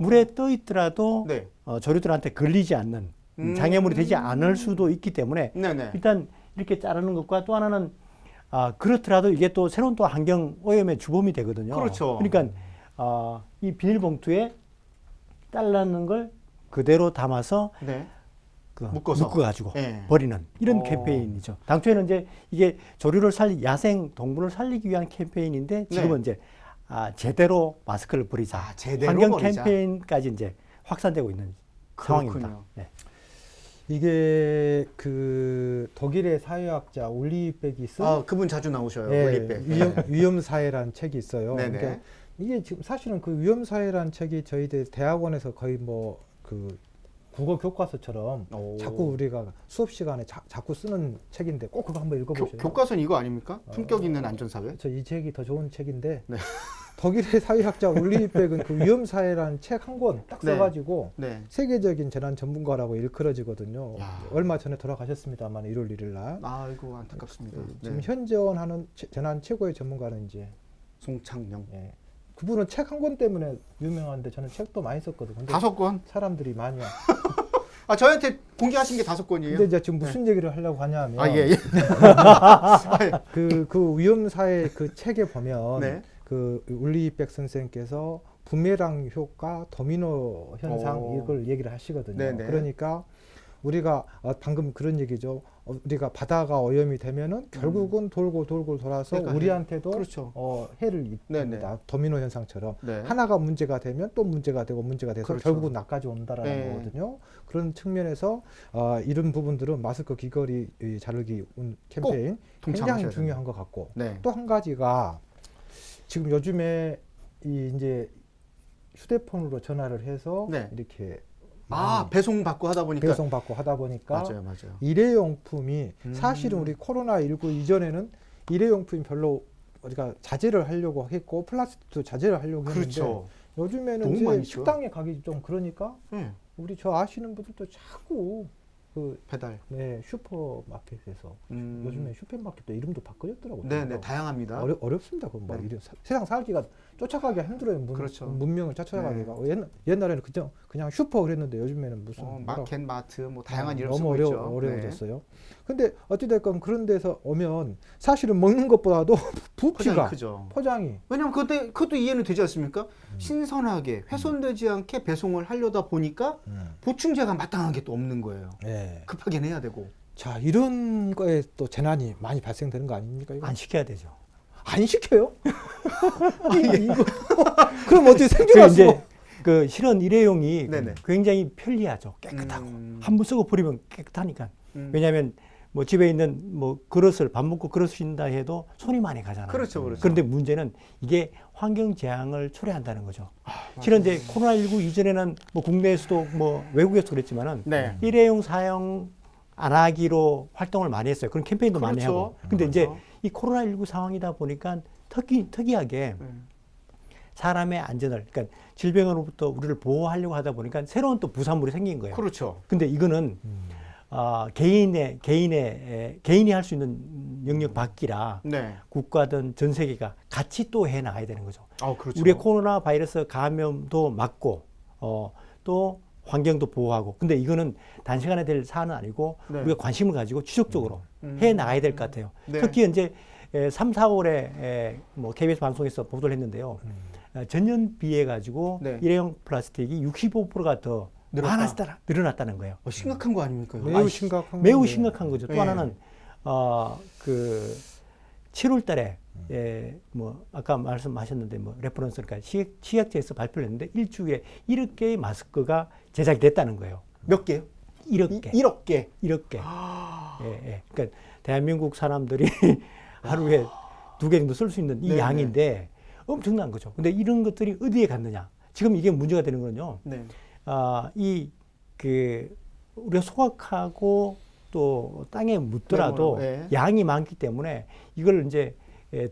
C: 물에 떠 있더라도
A: 네.
C: 조류들한테 걸리지 않는 장애물이 되지 않을 수도 있기 때문에
A: 네네.
C: 일단 이렇게 자르는 것과 또 하나는 그렇더라도 이게 또 새로운 또 환경 오염의 주범이 되거든요.
A: 그렇죠.
C: 그러니까 이 비닐봉투에 잘라는 걸 그대로 담아서
A: 네.
C: 묶어 가지고
A: 네.
C: 버리는 이런 캠페인이죠. 당초에는 이제 이게 조류를 야생 동물을 살리기 위한 캠페인인데 지금은 이제 제대로 마스크를 버리자.
A: 제대로
C: 환경
A: 버리자.
C: 캠페인까지 이제 확산되고 있는 상황입니다.
A: 그렇군요.
C: 네.
B: 이게 그 독일의 사회학자 울리백이 쓴
A: 그분 자주 나오셔요.
B: 예,
A: 올리백.
B: 위험사회라는 책이 있어요.
A: 네네.
B: 그러니까 이게 지금 사실은 그 위험사회라는 책이 저희들 대학원에서 거의 뭐 그 국어 교과서처럼
A: 오.
B: 자꾸 우리가 수업 시간에 자꾸 쓰는 책인데 꼭 그거 한번 읽어보세요.
A: 교과서는 이거 아닙니까? 품격 있는 안전사회?
B: 저 이 책이 더 좋은 책인데
A: 네.
B: 독일의 사회학자 울리백은 그 위험사회라는 책 한 권 딱
A: 네.
B: 써가지고
A: 네.
B: 세계적인 재난 전문가라고 일컬어지거든요.
A: 야.
B: 얼마 전에 돌아가셨습니다만 1월 1일 날.
A: 아이고 안타깝습니다.
B: 지금
A: 네.
B: 현재원하는 재난 최고의 전문가는 이제
A: 송창영.
B: 예. 그분은 책 한 권 때문에 유명한데 저는 책도 많이 썼거든요. 근데
A: 5권?
B: 사람들이 많이 와.
A: 저한테 공개하신 게 5권이에요?
B: 근데 이제 지금 무슨 얘기를 하려고 하냐면
A: 예.
B: 그 위험사회 그 책에 보면
A: 네.
B: 그 울리백 선생께서 부메랑 효과, 도미노 현상
A: 오.
B: 이걸 얘기를 하시거든요.
A: 네네.
B: 그러니까 우리가 방금 그런 얘기죠. 우리가 바다가 오염이 되면은 결국은 돌고 돌아서
A: 그러니까
B: 우리한테도
A: 그렇죠.
B: 해를 입힙니다. 도미노 현상처럼
A: 네.
B: 하나가 문제가 되면 또 문제가 되고 문제가 돼서
A: 그렇죠.
B: 결국은 나까지 온다라는
A: 네.
B: 거거든요. 그런 측면에서 이런 부분들은 마스크 귀걸이 자르기 캠페인 굉장히
A: 동참하셔야
B: 중요한 것 같고
A: 네.
B: 또 한 가지가 지금 요즘에 이제 휴대폰으로 전화를 해서
A: 네.
B: 이렇게
A: 배송받고 하다 보니까.
B: 배송받고 하다 보니까
A: 맞아요.
B: 일회용품이 사실은 우리 코로나19 이전에는 일회용품이 별로 우리가 자제를 하려고 했고 플라스틱도 자제를 하려고 했는데
A: 그렇죠.
B: 요즘에는
A: 너무
B: 이제
A: 많이 있죠.
B: 식당에 가기 좀 그러니까
A: 네.
B: 우리 저 아시는 분들도 자꾸 그
A: 배달.
B: 슈퍼마켓에서 요즘에 슈퍼마켓도 이름도 바꿔줬더라고요.
A: 네, 다양합니다.
B: 어렵습니다. 그건 뭐
A: 네.
B: 세상 살기가 쫓아가기가 힘들어요.
A: 그렇죠.
B: 문명을 쫓아가기가. 옛날에는 그냥 슈퍼 그랬는데 요즘에는 무슨
A: 마켓, 마트, 뭐 다양한 이름
B: 너무
A: 쓰고 있죠.
B: 어려워졌어요. 근데 어찌됐건 그런 데서 오면 사실은 먹는 것보다도 부피가 포장이
A: 왜냐면 그것도 이해는 되지 않습니까? 신선하게 훼손되지 않게 배송을 하려다 보니까 보충제가 마땅하게 또 없는 거예요.
B: 네.
A: 급하게 내야 되고.
B: 자, 이런 거에 또 재난이 많이 발생되는 거 아닙니까? 이거?
C: 안 시켜야 되죠.
B: 안 시켜요? 이거 그럼 어떻게 생존할 수가?
C: 이제 그 실은 일회용이
A: 네네.
C: 굉장히 편리하죠. 깨끗하고 한 번 쓰고 버리면 깨끗하니까. 왜냐하면 뭐 집에 있는 뭐 그릇을 밥 먹고 그릇 쉰다 해도 손이 많이 가잖아요.
A: 그렇죠.
C: 그런데 문제는 이게 환경 재앙을 초래한다는 거죠. 실은 이제 코로나19 이전에는 뭐 국내에서도 뭐 외국에서도 그랬지만은
A: 네.
C: 일회용 사용 안 하기로 활동을 많이 했어요. 그런 캠페인도 많이
A: 그렇죠.
C: 하고. 근데 이제
A: 그렇죠.
C: 이 코로나19 상황이다 보니까 특이하게 사람의 안전을, 그러니까 질병으로부터 우리를 보호하려고 하다 보니까 새로운 또 부산물이 생긴 거예요.
A: 그렇죠.
C: 근데 이거는 개인이 할 수 있는 영역 밖이라
A: 네.
C: 국가든 전 세계가 같이 또 해 나가야 되는 거죠.
A: 그렇죠.
C: 우리의 코로나 바이러스 감염도 막고 또 환경도 보호하고. 근데 이거는 단시간에 될 사안은 아니고
A: 네.
C: 우리가 관심을 가지고 지속적으로 해 나가야 될 것 같아요.
A: 네.
C: 특히 이제 3, 4월에 뭐 KBS 방송에서 보도를 했는데요. 전년 비해 가지고
A: 네.
C: 일회용 플라스틱이 65%가 더 늘어났다는 거예요.
A: 심각한 거 아닙니까? 이거?
B: 매우 심각한
C: 매우
B: 건데.
C: 심각한 거죠. 또
A: 네.
C: 하나는 그 7월 달에 뭐 아까 말씀하셨는데 뭐 레퍼런스 그러니까 치약제에서 발표를 했는데 일주일에 1억 개의 마스크가 제작이 됐다는 거예요.
A: 몇 개요?
C: 1억 개.
A: 1억 개.
C: 1억 개. 그러니까 대한민국 사람들이 하루에 2개 정도 쓸 수 있는 이
A: 네네.
C: 양인데 엄청난 거죠. 근데 이런 것들이 어디에 갔느냐? 지금 이게 문제가 되는 거는요.
A: 네.
C: 우리가 소각하고 또 땅에 묻더라도
A: 네.
C: 양이 많기 때문에 이걸 이제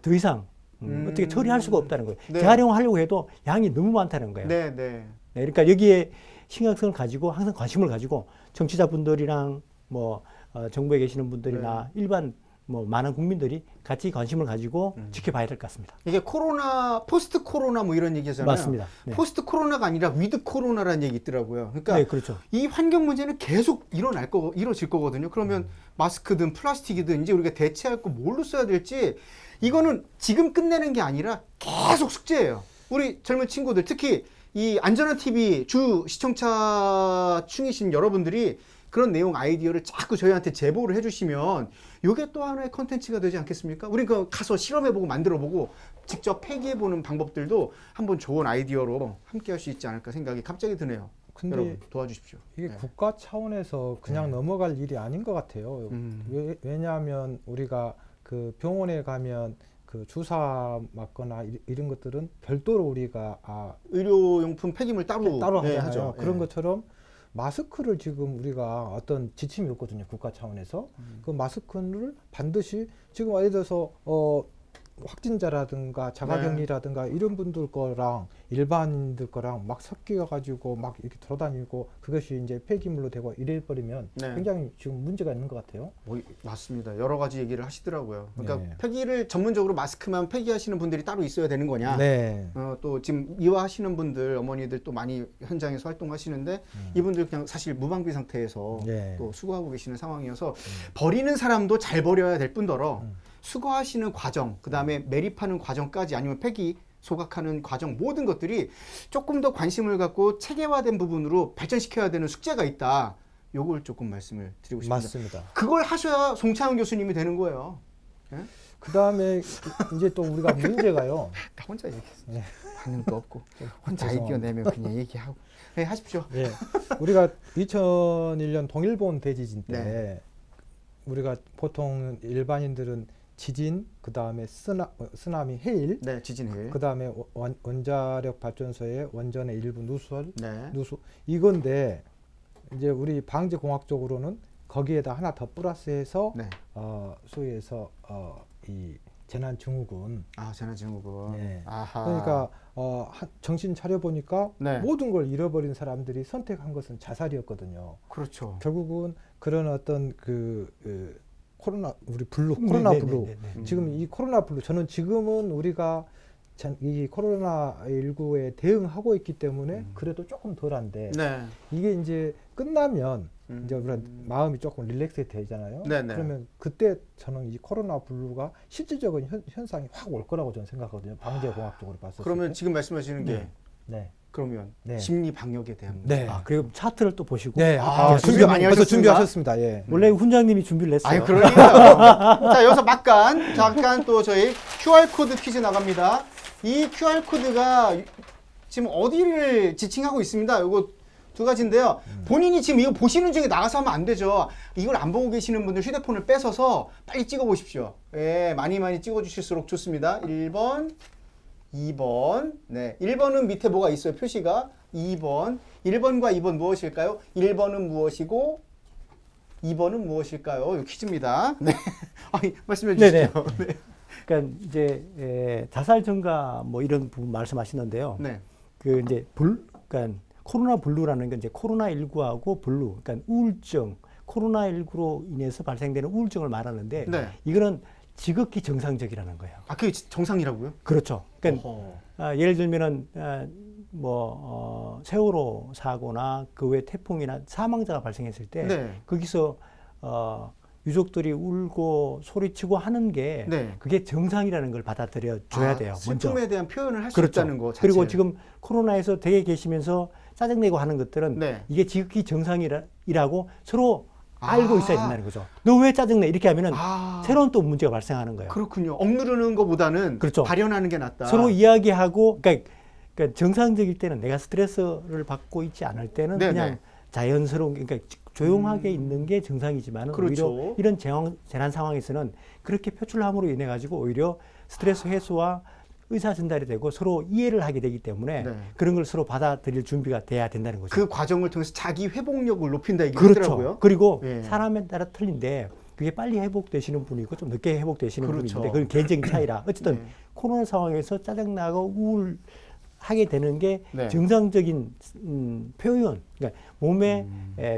C: 더 이상 어떻게 처리할 수가 없다는 거예요.
A: 네.
C: 재활용하려고 해도 양이 너무 많다는 거예요.
A: 네.
C: 네, 그러니까 여기에 심각성을 가지고 항상 관심을 가지고 정치자분들이랑 뭐 정부에 계시는 분들이나 일반 뭐 많은 국민들이 같이 관심을 가지고 지켜봐야 될 것 같습니다.
A: 이게 코로나, 포스트 코로나 뭐 이런 얘기잖아요.
C: 맞습니다. 네.
A: 포스트 코로나가 아니라 위드 코로나라는 얘기 있더라고요. 그러니까
C: 네, 그렇죠.
A: 이 환경 문제는 계속 이루어질 거거든요. 그러면 마스크든 플라스틱이든 이제 우리가 대체할 거 뭘로 써야 될지 이거는 지금 끝내는 게 아니라 계속 숙제예요. 우리 젊은 친구들 특히 이 안전한 TV 주 시청자층이신 여러분들이 그런 내용 아이디어를 자꾸 저희한테 제보를 해주시면 이게 또 하나의 컨텐츠가 되지 않겠습니까? 우리 그 가서 실험해보고 만들어보고 직접 폐기해보는 방법들도 한번 좋은 아이디어로 함께할 수 있지 않을까 생각이 갑자기 드네요.
B: 근데
A: 여러분 도와주십시오.
B: 이게
A: 네.
B: 국가 차원에서 그냥 넘어갈 일이 아닌 것 같아요. 왜냐하면 우리가 그 병원에 가면 그 주사 맞거나 이런 것들은 별도로 우리가
A: 의료용품 폐기물 따로
B: 하잖아요.
A: 하죠.
B: 그런
A: 예.
B: 것처럼 마스크를 지금 우리가 어떤 지침이 없거든요. 국가 차원에서 그 마스크를 반드시 지금 예를 들어서 확진자라든가 자가격리라든가 이런 분들 거랑 일반인들 거랑 막 섞여 가지고 막 이렇게 돌아다니고 그것이 이제 폐기물로 되고 이래 버리면
A: 네.
B: 굉장히 지금 문제가 있는 것 같아요.
A: 뭐, 맞습니다. 여러 가지 얘기를 하시더라고요. 그러니까
B: 네.
A: 폐기를 전문적으로 마스크만 폐기하시는 분들이 따로 있어야 되는 거냐.
B: 네.
A: 또 지금 이화하시는 분들, 어머니들 또 많이 현장에서 활동하시는데 이분들 그냥 사실 무방비 상태에서
B: 네.
A: 또 수고하고 계시는 상황이어서 버리는 사람도 잘 버려야 될 뿐더러 수거하시는 과정, 그 다음에 매립하는 과정까지 아니면 폐기, 소각하는 과정 모든 것들이 조금 더 관심을 갖고 체계화된 부분으로 발전시켜야 되는 숙제가 있다. 요걸 조금 말씀을 드리고 싶습니다.
B: 맞습니다.
A: 그걸 하셔야 송창훈 교수님이 되는 거예요. 예?
B: 그 다음에 이제 또 우리가 문제가요.
A: 나 혼자 얘기했어.
B: 네.
A: 반응도 없고 혼자
B: 죄송합니다.
A: 아이디어 내면 그냥 얘기하고. 네, 하십시오.
B: 예, 우리가 2001년 동일본 대지진 때
A: 네.
B: 우리가 보통 일반인들은 지진, 그 다음에 쓰나미, 해일,
A: 네, 지진해.
B: 그 다음에 원자력 발전소의 원전의 일부 누수
A: 네.
B: 이건데 이제 우리 방재공학적으로는 거기에다 하나 더 플러스해서
A: 네.
B: 소위에서 이 재난증후군.
A: 재난증후군.
B: 네.
A: 아하.
B: 그러니까 정신 차려 보니까
A: 네.
B: 모든 걸 잃어버린 사람들이 선택한 것은 자살이었거든요.
A: 그렇죠.
B: 결국은 그런 어떤 코로나 우리 블루 코로나 블루 지금 이 코로나 블루 저는 지금은 우리가 이 코로나 19에 대응하고 있기 때문에 그래도 조금 덜한데
A: 네.
B: 이게 이제 끝나면 이제 우리가 마음이 조금 릴렉스 되잖아요.
A: 네네.
B: 그러면 그때 저는 이 코로나 블루가 실질적인 현상이 확 올 거라고 저는 생각하거든요. 방재공학적으로 봤을 때.
A: 그러면 지금 말씀하시는 게
B: 네.
A: 그러면
B: 네.
A: 심리 방역에 대한
B: 네.
C: 그리고 차트를 또 보시고
B: 네.
A: 준비 많이
B: 벌써
A: 하셨습니다.
B: 준비하셨습니다. 예.
C: 원래 훈장님이 준비를 했어요.
A: 아니 그러니까요. 자 여기서 잠깐 또 저희 QR 코드 퀴즈 나갑니다. 이 QR 코드가 지금 어디를 지칭하고 있습니다. 이거 두 가지인데요. 본인이 지금 이거 보시는 중에 나가서 하면 안 되죠. 이걸 안 보고 계시는 분들 휴대폰을 뺏어서 빨리 찍어 보십시오. 예, 많이 찍어 주실수록 좋습니다. 1번, 2번. 네. 1번은 밑에 뭐가 있어요? 표시가. 2번. 1번과 2번 무엇일까요? 1번은 무엇이고 2번은 무엇일까요? 이 퀴즈입니다. 네. 말씀해 주시죠. 네.
C: 그러니까 이제 자살 증가 뭐 이런 부분 말씀하시는데요.
A: 네.
C: 그 이제 그러니까 코로나 블루라는 게 이제 코로나 19하고 블루, 그러니까 우울증, 코로나 19로 인해서 발생되는 우울증을 말하는데
A: 네.
C: 이거는 지극히 정상적이라는 거예요.
A: 그게 정상이라고요?
C: 그렇죠. 그러니까 예를 들면은 세월호 사고나 그 외 태풍이나 사망자가 발생했을 때
A: 네.
C: 거기서 유족들이 울고 소리치고 하는 게
A: 네.
C: 그게 정상이라는 걸 받아들여 줘야 돼요. 먼저.
A: 슬픔에 대한 표현을 할 수
C: 그렇죠.
A: 있다는 거 자체.
C: 그리고 지금 코로나에서 댁에 계시면서 짜증내고 하는 것들은
A: 네.
C: 이게 지극히 정상이라고 서로 알고 있어야 된다는 거죠. 너 왜 짜증내? 이렇게 하면은 새로운 또 문제가 발생하는 거예요.
A: 그렇군요. 억누르는 것보다는
C: 그렇죠.
A: 발현하는 게 낫다.
C: 서로 이야기하고 그러니까 정상적일 때는 내가 스트레스를 받고 있지 않을 때는
A: 네네.
C: 그냥 자연스러운 그러니까 조용하게 있는 게 정상이지만
A: 그렇죠.
C: 오히려 이런 재난 상황에서는 그렇게 표출함으로 인해 가지고 오히려 스트레스 해소와 의사 전달이 되고 서로 이해를 하게 되기 때문에
A: 네.
C: 그런 걸 서로 받아들일 준비가 돼야 된다는 거죠.
A: 그 과정을 통해서 자기 회복력을 높인다 이게
C: 그렇죠.
A: 있더라고요.
C: 그리고
A: 예.
C: 사람에 따라 틀린데 그게 빨리 회복되시는 분이 있고 좀 늦게 회복되시는 분이
A: 그렇죠.
C: 있는데 그건 개인적인 차이라 어쨌든
A: 네.
C: 코로나 상황에서 짜증나고 하게 되는 게
A: 네.
C: 정상적인 표현, 그러니까 몸의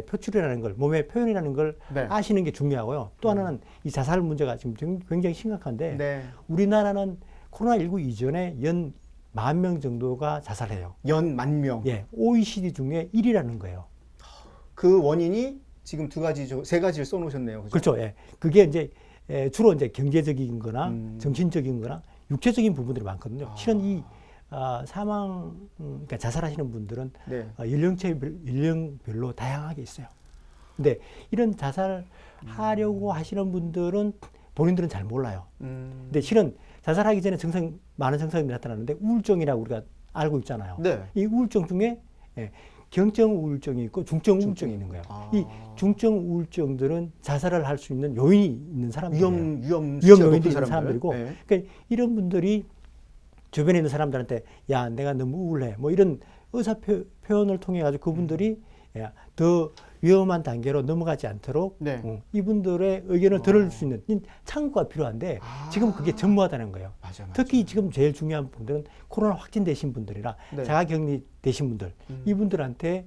C: 표출이라는 걸, 몸의 표현이라는 걸
A: 네.
C: 아시는 게 중요하고요. 또 하나는 이 자살 문제가 지금 굉장히 심각한데
A: 네.
C: 우리나라는 코로나19 이전에 연 10,000명 정도가 자살해요.
A: 연 10,000명.
C: 예, OECD 중에 1위라는 거예요.
A: 그 원인이 지금 세 가지를 써놓으셨네요. 그죠?
C: 그렇죠. 예. 그게 이제 주로 이제 경제적인 거나
A: 음.
C: 정신적인 거나 육체적인 부분들이 많거든요.
A: 아.
C: 실은 이 그러니까 자살하시는 분들은
A: 네.
C: 연령별로 다양하게 있어요. 근데 이런 자살하려고 하시는 분들은 본인들은 잘 몰라요. 근데 실은 자살하기 전에 많은 증상이 나타나는데 우울증이라고 우리가 알고 있잖아요.
A: 네.
C: 이 우울증 중에 경증 우울증이 있고 중증 우울증이 있는 거예요.
A: 아.
C: 이 중증 우울증들은 자살을 할 수 있는 요인이 있는 사람들이에요.
A: 위험
C: 요인이 있는
A: 사람들.
C: 사람들이고,
A: 네.
C: 그러니까 이런 분들이 주변에 있는 사람들한테 야 내가 너무 우울해 뭐 이런 의사 표현을 통해 가지고 그분들이 더 위험한 단계로 넘어가지 않도록
A: 네.
C: 이분들의 의견을 들을 수 있는 창구가 필요한데 지금 그게 전무하다는 거예요.
A: 맞아.
C: 특히 지금 제일 중요한 분들은 코로나 확진되신 분들이라
A: 네.
C: 자가격리 되신 분들 이분들한테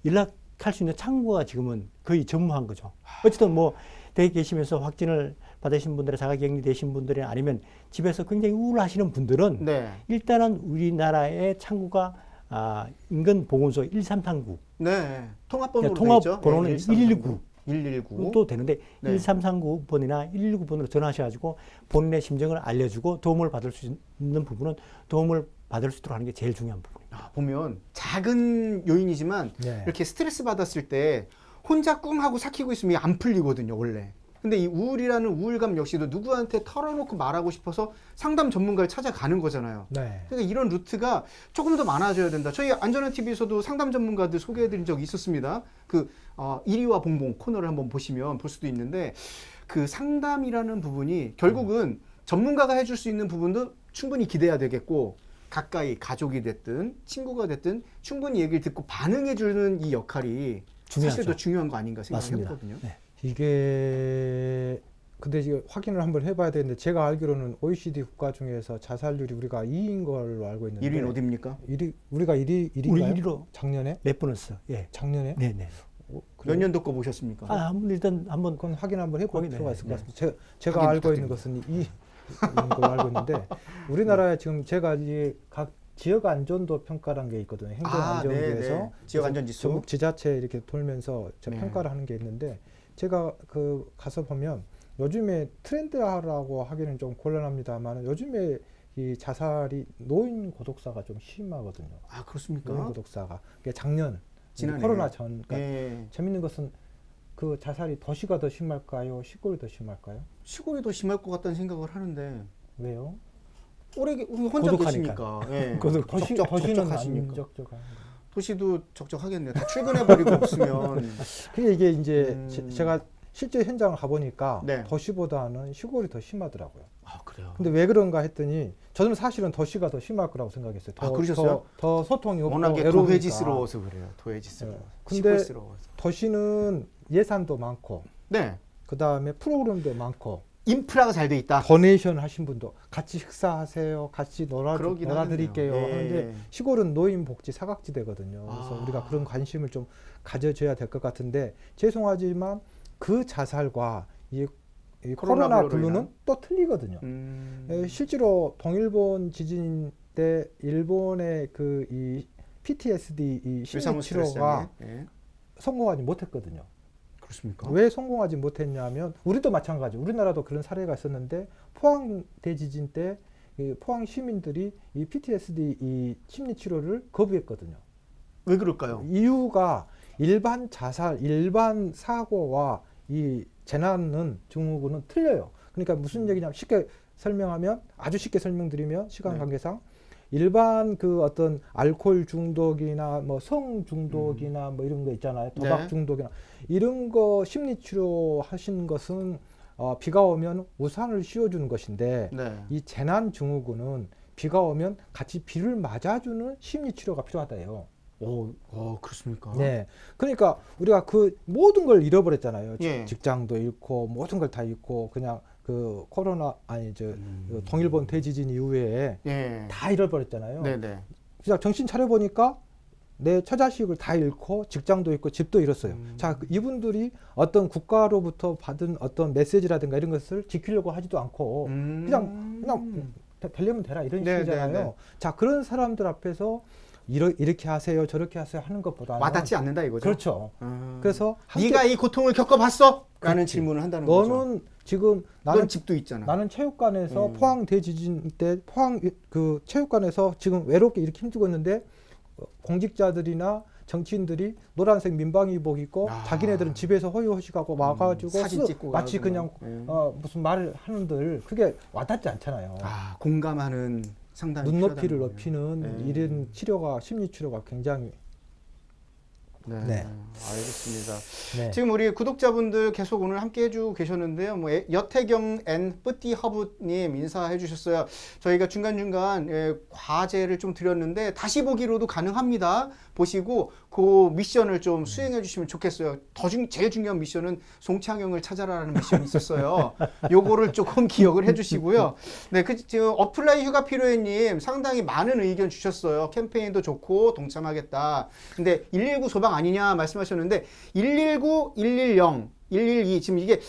C: 연락할 수 있는 창구가 지금은 거의 전무한 거죠. 어쨌든 뭐 댁에 계시면서 확진을 받으신 분들이 자가격리 되신 분들이 아니면 집에서 굉장히 우울하시는 분들은
A: 네.
C: 일단은 우리나라의 창구가 인근보건소 1339
A: 네. 통합번호로
C: 통합
A: 돼 있죠?
C: 번호는
A: 네,
C: 119
A: 119.
C: 또 되는데
A: 네.
C: 1339번이나 119번으로 전화하셔가지고 본인의 심정을 알려주고 도움을 받을 수 있는 부분은 도움을 받을 수 있도록 하는 게 제일 중요한 부분입니다.
A: 보면 작은 요인이지만
B: 네.
A: 이렇게 스트레스 받았을 때 혼자 꿍 하고 삭히고 있으면 안 풀리거든요, 원래. 근데 이 우울이라는 우울감 역시도 누구한테 털어놓고 말하고 싶어서 상담 전문가를 찾아가는 거잖아요.
B: 네.
A: 그러니까 이런 루트가 조금 더 많아져야 된다. 저희 안전한 TV에서도 상담 전문가들 소개해드린 적이 있었습니다. 그 1위와 봉봉 코너를 한번 보시면 볼 수도 있는데 그 상담이라는 부분이 결국은 전문가가 해줄 수 있는 부분도 충분히 기대해야 되겠고 가까이 가족이 됐든 친구가 됐든 충분히 얘기를 듣고 반응해주는 이 역할이
C: 중요하죠.
A: 사실 더 중요한 거 아닌가
C: 맞습니다.
A: 생각하거든요.
C: 네.
B: 이게 근데 이제 확인을 한번 해봐야 되는데 제가 알기로는 OECD 국가 중에서 자살률이 우리가 2인 걸로 알고 있는데
A: 1위는 어디입니까?
B: 우리가 1위인가요?
C: 우리 1위로
B: 작년에?
C: 레퍼런스. 예.
B: 작년에?
C: 네네.
A: 몇 년도 거 보셨습니까?
C: 일단 한번
B: 그건 확인 한번 해볼
C: 확인,
B: 필요가
C: 네,
B: 있을
C: 네.
B: 것 같습니다. 제가
A: 확인
B: 알고 있는
A: 부탁드립니다.
B: 것은 2인 걸로 알고 있는데 우리나라에 지금 제가 이제 각 지역 안전도 평가라는 게 있거든요. 행정 안전부에서
A: 네. 지역 안전 지수.
B: 전국 지자체 이렇게 돌면서
A: 네.
B: 평가를 하는 게 있는데 제가 가서 보면 요즘에 트렌드라고 하기는 좀 곤란합니다만 요즘에 이 자살이 노인 고독사가 좀 심하거든요.
A: 아, 그렇습니까?
B: 노인 고독사가 그게 작년
A: 지난해.
B: 코로나 전 그러니까
A: 네.
B: 재밌는 것은 그 자살이 도시가 더 심할까요? 시골이 더 심할까요?
A: 시골이 더 심할 것 같다는 생각을 하는데
B: 왜요?
A: 오래 혼자
C: 고독하니까.
A: 계시니까. 예.
B: 도시는
A: 적적하시니까.
B: 안 적적한
A: 도시도 적적하겠네요. 다 출근해버리고 없으면.
B: 그게 이게 이제 제가 실제 현장을 가보니까
A: 네.
B: 도시보다는 시골이 더 심하더라고요.
A: 아, 그래요?
B: 근데 왜 그런가 했더니 저는 사실은 도시가 더 심할 거라고 생각했어요.
A: 아, 그러셨어요?
B: 더 소통이 없고
A: 워낙에
B: 외로우니까.
A: 도회지스러워서 그래요. 도회지스러워.
B: 네. 근데
A: 시골스러워서.
B: 도시는 예산도 많고
A: 네.
B: 그 다음에 프로그램도 많고
A: 인프라가 잘 돼 있다.
B: 도네이션 하신 분도 같이 식사하세요, 같이
A: 그러긴
B: 놀아드릴게요
A: 하겠네요. 예.
B: 하는데 시골은 노인복지 사각지대거든요. 그래서
A: 아.
B: 우리가 그런 관심을 좀 가져줘야 될 것 같은데 죄송하지만 그 자살과 이 코로나 블루는
A: 인한?
B: 또 틀리거든요. 실제로 동일본 지진 때 일본의 그 이 PTSD 이 심리 치료가
A: 예.
B: 성공하지 못했거든요.
A: 그렇습니까?
B: 왜 성공하지 못했냐면 우리도 마찬가지. 우리나라도 그런 사례가 있었는데 포항 대지진 때 이 포항 시민들이 이 PTSD 이 심리 치료를 거부했거든요.
A: 왜 그럴까요?
B: 이유가 일반 자살, 일반 사고와 이 재난 증후군은 틀려요. 그러니까 무슨 얘기냐면 쉽게 설명하면 아주 쉽게 설명드리면 시간
A: 네.
B: 관계상 일반 그 어떤 알코올 중독이나 뭐 성 중독이나 뭐 이런 거 있잖아요. 도박
A: 네.
B: 중독이나 이런 거 심리 치료 하신 것은 비가 오면 우산을 씌워주는 것인데
A: 네.
B: 이 재난 증후군은 비가 오면 같이 비를 맞아주는 심리 치료가 필요하다요.
A: 그렇습니까?
B: 네. 그러니까 우리가 그 모든 걸 잃어버렸잖아요.
A: 예.
B: 직장도 잃고 모든 걸 다 잃고 그냥 그 코로나 그 동일본 대지진 이후에
A: 예.
B: 다 잃어버렸잖아요.
A: 네네.
B: 그냥 정신 차려 보니까 내 처자식을 다 잃고 직장도 잃고 집도 잃었어요. 자, 이분들이 어떤 국가로부터 받은 어떤 메시지라든가 이런 것을 지키려고 하지도 않고 그냥 되려면 되라 이런
A: 네,
B: 식이잖아요.
A: 네, 네.
B: 자, 그런 사람들 앞에서 이렇게 하세요, 저렇게 하세요 하는 것보다는
A: 와닿지 않는다 이거죠.
B: 그렇죠. 그래서
A: 네가 이 고통을 겪어봤어? 라는
B: 그렇지.
A: 질문을 한다는 거죠.
B: 너는 지금
A: 넌 집도 있잖아.
B: 나는 체육관에서 포항 대지진 때 포항 그 체육관에서 지금 외롭게 이렇게 힘들고 있는데 공직자들이나 정치인들이 노란색 민방위복 입고 자기네들은 집에서 호의호식하고 와가지고
A: 사진 찍고
B: 마치
A: 가고
B: 그냥
A: 막.
B: 무슨 말을 하는들 그게 와닿지 않잖아요.
A: 공감하는 상당히
B: 눈높이를
A: 필요하다는
B: 높이는
A: 거예요.
B: 이런 치료가 심리 치료가 굉장히
A: 네.
B: 네.
A: 알겠습니다.
B: 네.
A: 지금 우리 구독자분들 계속 오늘 함께 해주고 계셨는데요. 뭐 여태경 앤 뿌띠허브님 인사해 주셨어요. 저희가 중간중간 과제를 좀 드렸는데 다시 보기로도 가능합니다. 보시고 그 미션을 좀 수행해 주시면 좋겠어요. 제일 중요한 미션은 송창영을 찾아라라는 미션이 있었어요. 요거를 조금 기억을 해 주시고요. 네, 지금 어플라이 휴가 필요해님 상당히 많은 의견 주셨어요. 캠페인도 좋고 동참하겠다. 근데 119 소방 아니냐 말씀하셨는데 119, 110, 112 지금 이게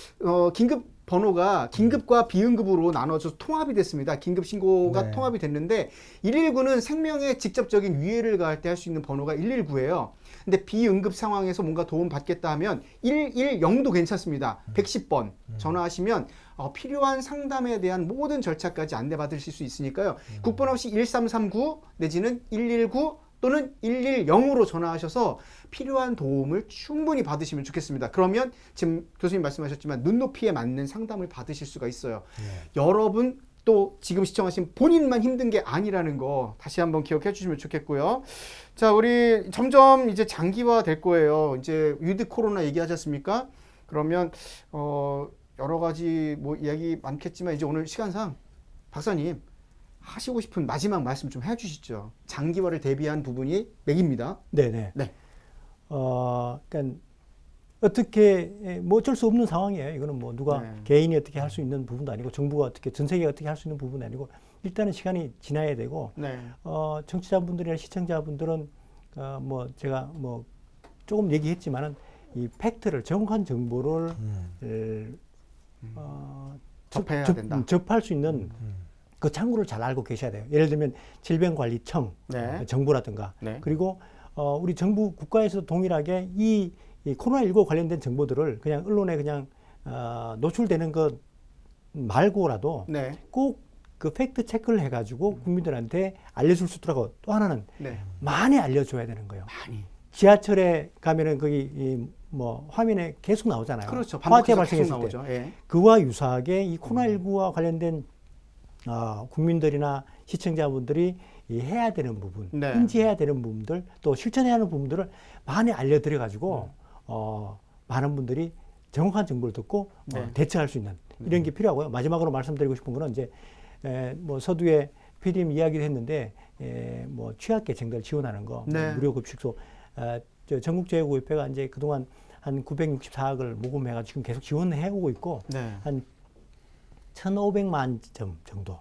A: 긴급 번호가 긴급과 비응급으로 나눠져서 통합이 됐습니다. 긴급 신고가
B: 네.
A: 통합이 됐는데 119는 생명에 직접적인 위해를 가할 때 할 수 있는 번호가 119예요. 근데 비응급 상황에서 뭔가 도움 받겠다 하면 110도 괜찮습니다. 110번 전화하시면 필요한 상담에 대한 모든 절차까지 안내받으실 수 있으니까요. 국번 없이 1339 내지는 119 또는 110으로 전화하셔서 필요한 도움을 충분히 받으시면 좋겠습니다. 그러면 지금 교수님 말씀하셨지만 눈높이에 맞는 상담을 받으실 수가 있어요. 여러분 또 지금 시청하신 본인만 힘든 게 아니라는 거 다시 한번 기억해 주시면 좋겠고요. 자, 우리 점점 이제 장기화 될 거예요. 이제 위드 코로나 얘기하셨습니까? 그러면 여러 가지 뭐 이야기 많겠지만 이제 오늘 시간상 박사님 하시고 싶은 마지막 말씀 좀 해주시죠. 장기화를 대비한 부분이 맥입니다.
C: 네네.
A: 네.
C: 그러니까 어떻게 뭐 어쩔 수 없는 상황이에요. 이거는 뭐 누가
A: 네.
C: 개인이 어떻게 할 수 있는 부분도 아니고 정부가 어떻게 전 세계가 어떻게 할 수 있는 부분도 아니고 일단은 시간이 지나야 되고
A: 네.
C: 청취자분들이나 시청자분들은 뭐 제가 뭐 조금 얘기했지만은 이 팩트를 정확한 정보를
A: 접해야 된다.
C: 접할 수 있는 그 창구를 잘 알고 계셔야 돼요. 예를 들면 질병관리청,
A: 네.
C: 정부라든가
A: 네.
C: 그리고 우리 정부 국가에서 동일하게 이 코로나19 관련된 정보들을 그냥 언론에 그냥 노출되는 것 말고라도
A: 네.
C: 꼭 그 팩트 체크를 해가지고 국민들한테 알려줄 수 있도록 또 하나는
A: 네.
C: 많이 알려줘야 되는 거예요.
A: 많이.
C: 지하철에 가면은 거기 뭐 화면에 계속 나오잖아요.
A: 그렇죠.
C: 화재
A: 반복해서 계속
C: 발생했을 때
A: 나오죠. 예.
C: 그와 유사하게 이 코로나19와 관련된 국민들이나 시청자분들이 해야 되는 부분,
A: 네.
C: 인지해야 되는 부분들, 또 실천해야 하는 부분들을 많이 알려드려 가지고 많은 분들이 정확한 정보를 듣고
A: 네.
C: 대처할 수 있는 이런 게 필요하고요. 마지막으로 말씀드리고 싶은 거는 이제 뭐 서두에 PD님 이야기를 했는데 뭐 취약계층들 지원하는 거,
A: 네.
C: 무료급식소, 저 전국재해구협회가 이제 그동안 한 964억을 모금해가지고 지금 계속 지원해 오고 있고
A: 네.
C: 한 1,500만 점 정도.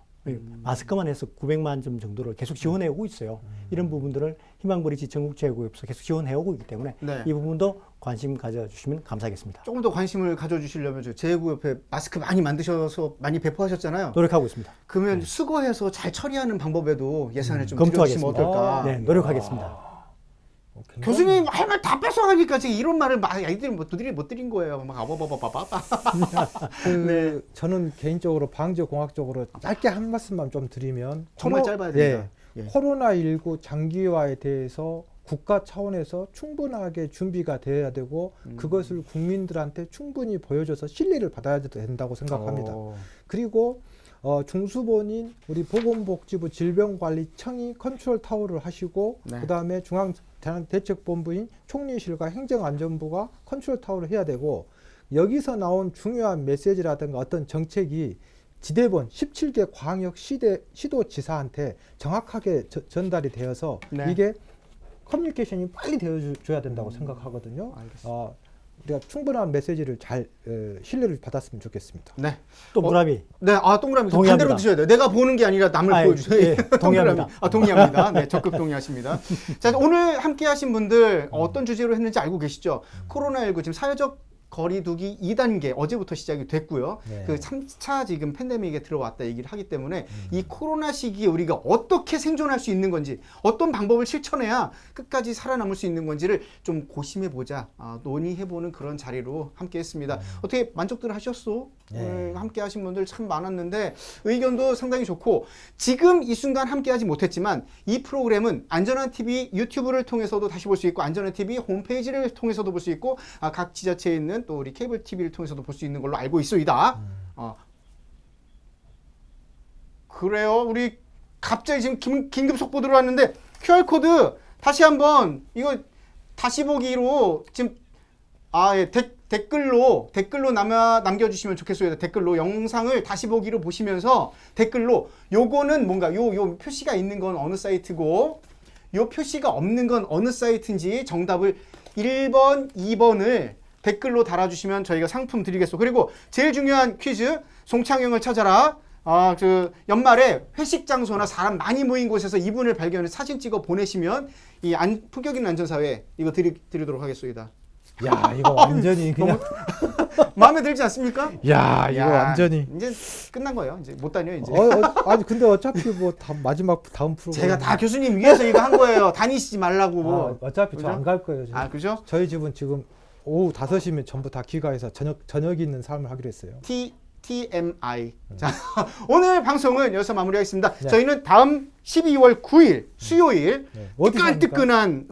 C: 마스크만 해서 900만 점 정도를 계속 지원해 오고 있어요. 이런 부분들을 희망브리지 전국재해구협에서 계속 지원해 오고 있기 때문에
A: 네.
C: 이 부분도 관심 가져주시면 감사하겠습니다.
A: 조금 더 관심을 가져주시려면 재해구협회 마스크 많이 만드셔서 많이 배포하셨잖아요.
C: 노력하고 있습니다.
A: 그러면 수거해서 잘 처리하는 방법에도 예산을 좀
C: 검토하겠습니다.
A: 들여주시면 어떨까?
C: 네, 노력하겠습니다.
A: 교수님 할 말 다 뺏어가니까 지금 이런 말을 막 아이들이 못 드린 거예요. 막 아바바바바바. 네.
B: 저는 개인적으로 방재공학적으로 짧게 한 말씀만 좀 드리면
A: 정말 짧아야 됩니다. 예.
B: 코로나19 장기화에 대해서 국가 차원에서 충분하게 준비가 돼야 되고 그것을 국민들한테 충분히 보여줘서 신뢰를 받아야 된다고 생각합니다. 그리고 중수본인 우리 보건복지부 질병관리청이 컨트롤 타워를 하시고
A: 네.
B: 그다음에 중앙재난대책본부인 총리실과 행정안전부가 컨트롤 타워를 해야 되고 여기서 나온 중요한 메시지라든가 어떤 정책이 지대본 17개 광역 시도지사한테 정확하게 전달이 되어서
A: 네.
B: 이게 커뮤니케이션이 빨리 되어줘야 된다고 생각하거든요.
A: 알겠습니다.
B: 우리가 충분한 메시지를 잘 신뢰를 받았으면 좋겠습니다.
A: 네.
C: 또 무라비.
A: 네, 동그라미
C: 동의합니다.
A: 반대로 드셔야 돼요. 내가 보는 게 아니라 남을
C: 아이,
A: 보여주세요.
C: 예, 동의합니다.
A: 동의합니다. 네, 적극 동의하십니다. 자, 오늘 함께하신 분들 어떤 주제로 했는지 알고 계시죠? 코로나19 지금 사회적 거리두기 2단계 어제부터 시작이 됐고요.
B: 네.
A: 그 3차 지금 팬데믹에 들어왔다 얘기를 하기 때문에 이 코로나 시기에 우리가 어떻게 생존할 수 있는 건지, 어떤 방법을 실천해야 끝까지 살아남을 수 있는 건지를 좀 고심해보자, 논의해보는 그런 자리로 함께했습니다. 어떻게 만족들 하셨어?
B: 네.
A: 오늘 함께하신 분들 참 많았는데 의견도 상당히 좋고, 지금 이 순간 함께하지 못했지만 이 프로그램은 안전한 TV 유튜브를 통해서도 다시 볼 수 있고, 안전한 TV 홈페이지를 통해서도 볼 수 있고, 각 지자체에 있는 또 우리 케이블 TV를 통해서도 볼 수 있는 걸로 알고 있소이다. 그래요. 우리 갑자기 지금 긴급 속보 들어왔는데 QR코드 다시 한번 이거 다시 보기로 지금 예, 댓글로 남겨주시면 좋겠어요. 댓글로 영상을 다시 보기로 보시면서 댓글로 요거는 뭔가 요 표시가 있는 건 어느 사이트고 요 표시가 없는 건 어느 사이트인지 정답을 1번, 2번을 댓글로 달아주시면 저희가 상품 드리겠소. 그리고 제일 중요한 퀴즈, 송창영을 찾아라. 그 연말에 회식 장소나 사람 많이 모인 곳에서 이분을 발견해 사진 찍어 보내시면 이 품격 있는 안전사회 이거 드리도록 하겠습니다.
B: 야, 이거 완전히 그냥
A: 마음에 들지 않습니까?
B: 야, 이거 완전히
A: 이제 끝난 거예요. 이제 못 다녀요 이제.
B: 아니 근데 어차피 뭐 마지막 다음 프로그램
A: 제가 다 교수님 위해서 이거 한 거예요. 다니시지 말라고.
B: 어차피
A: 그죠?
B: 저 안 갈 거예요. 지금.
A: 그죠?
B: 저희 집은 지금 오후 5시면 전부 다 귀가해서 저녁이 있는 삶을 하기로 했어요.
A: TMI. 자, 오늘 방송은 여기서 마무리하겠습니다.
B: 네.
A: 저희는 다음 12월 9일 수요일
B: 네. 어디서 합니까?
A: 뜨끈뜨끈한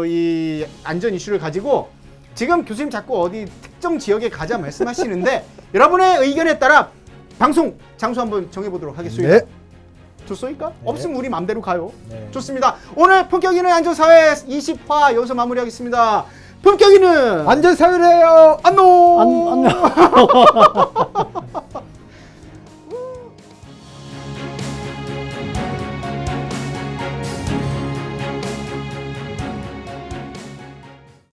A: 이 안전 이슈를 가지고 지금 교수님 자꾸 어디 특정 지역에 가자 말씀하시는데 여러분의 의견에 따라 방송 장소 한번 정해보도록 하겠습니다.
B: 네.
A: 좋소니까?
B: 네.
A: 없으면 우리 맘대로 가요.
B: 네.
A: 좋습니다. 오늘 품격 있는 안전사회 20화 여기서 마무리하겠습니다. 품격 있는
B: 안전사회래요.
A: 안녕.
C: 안녕.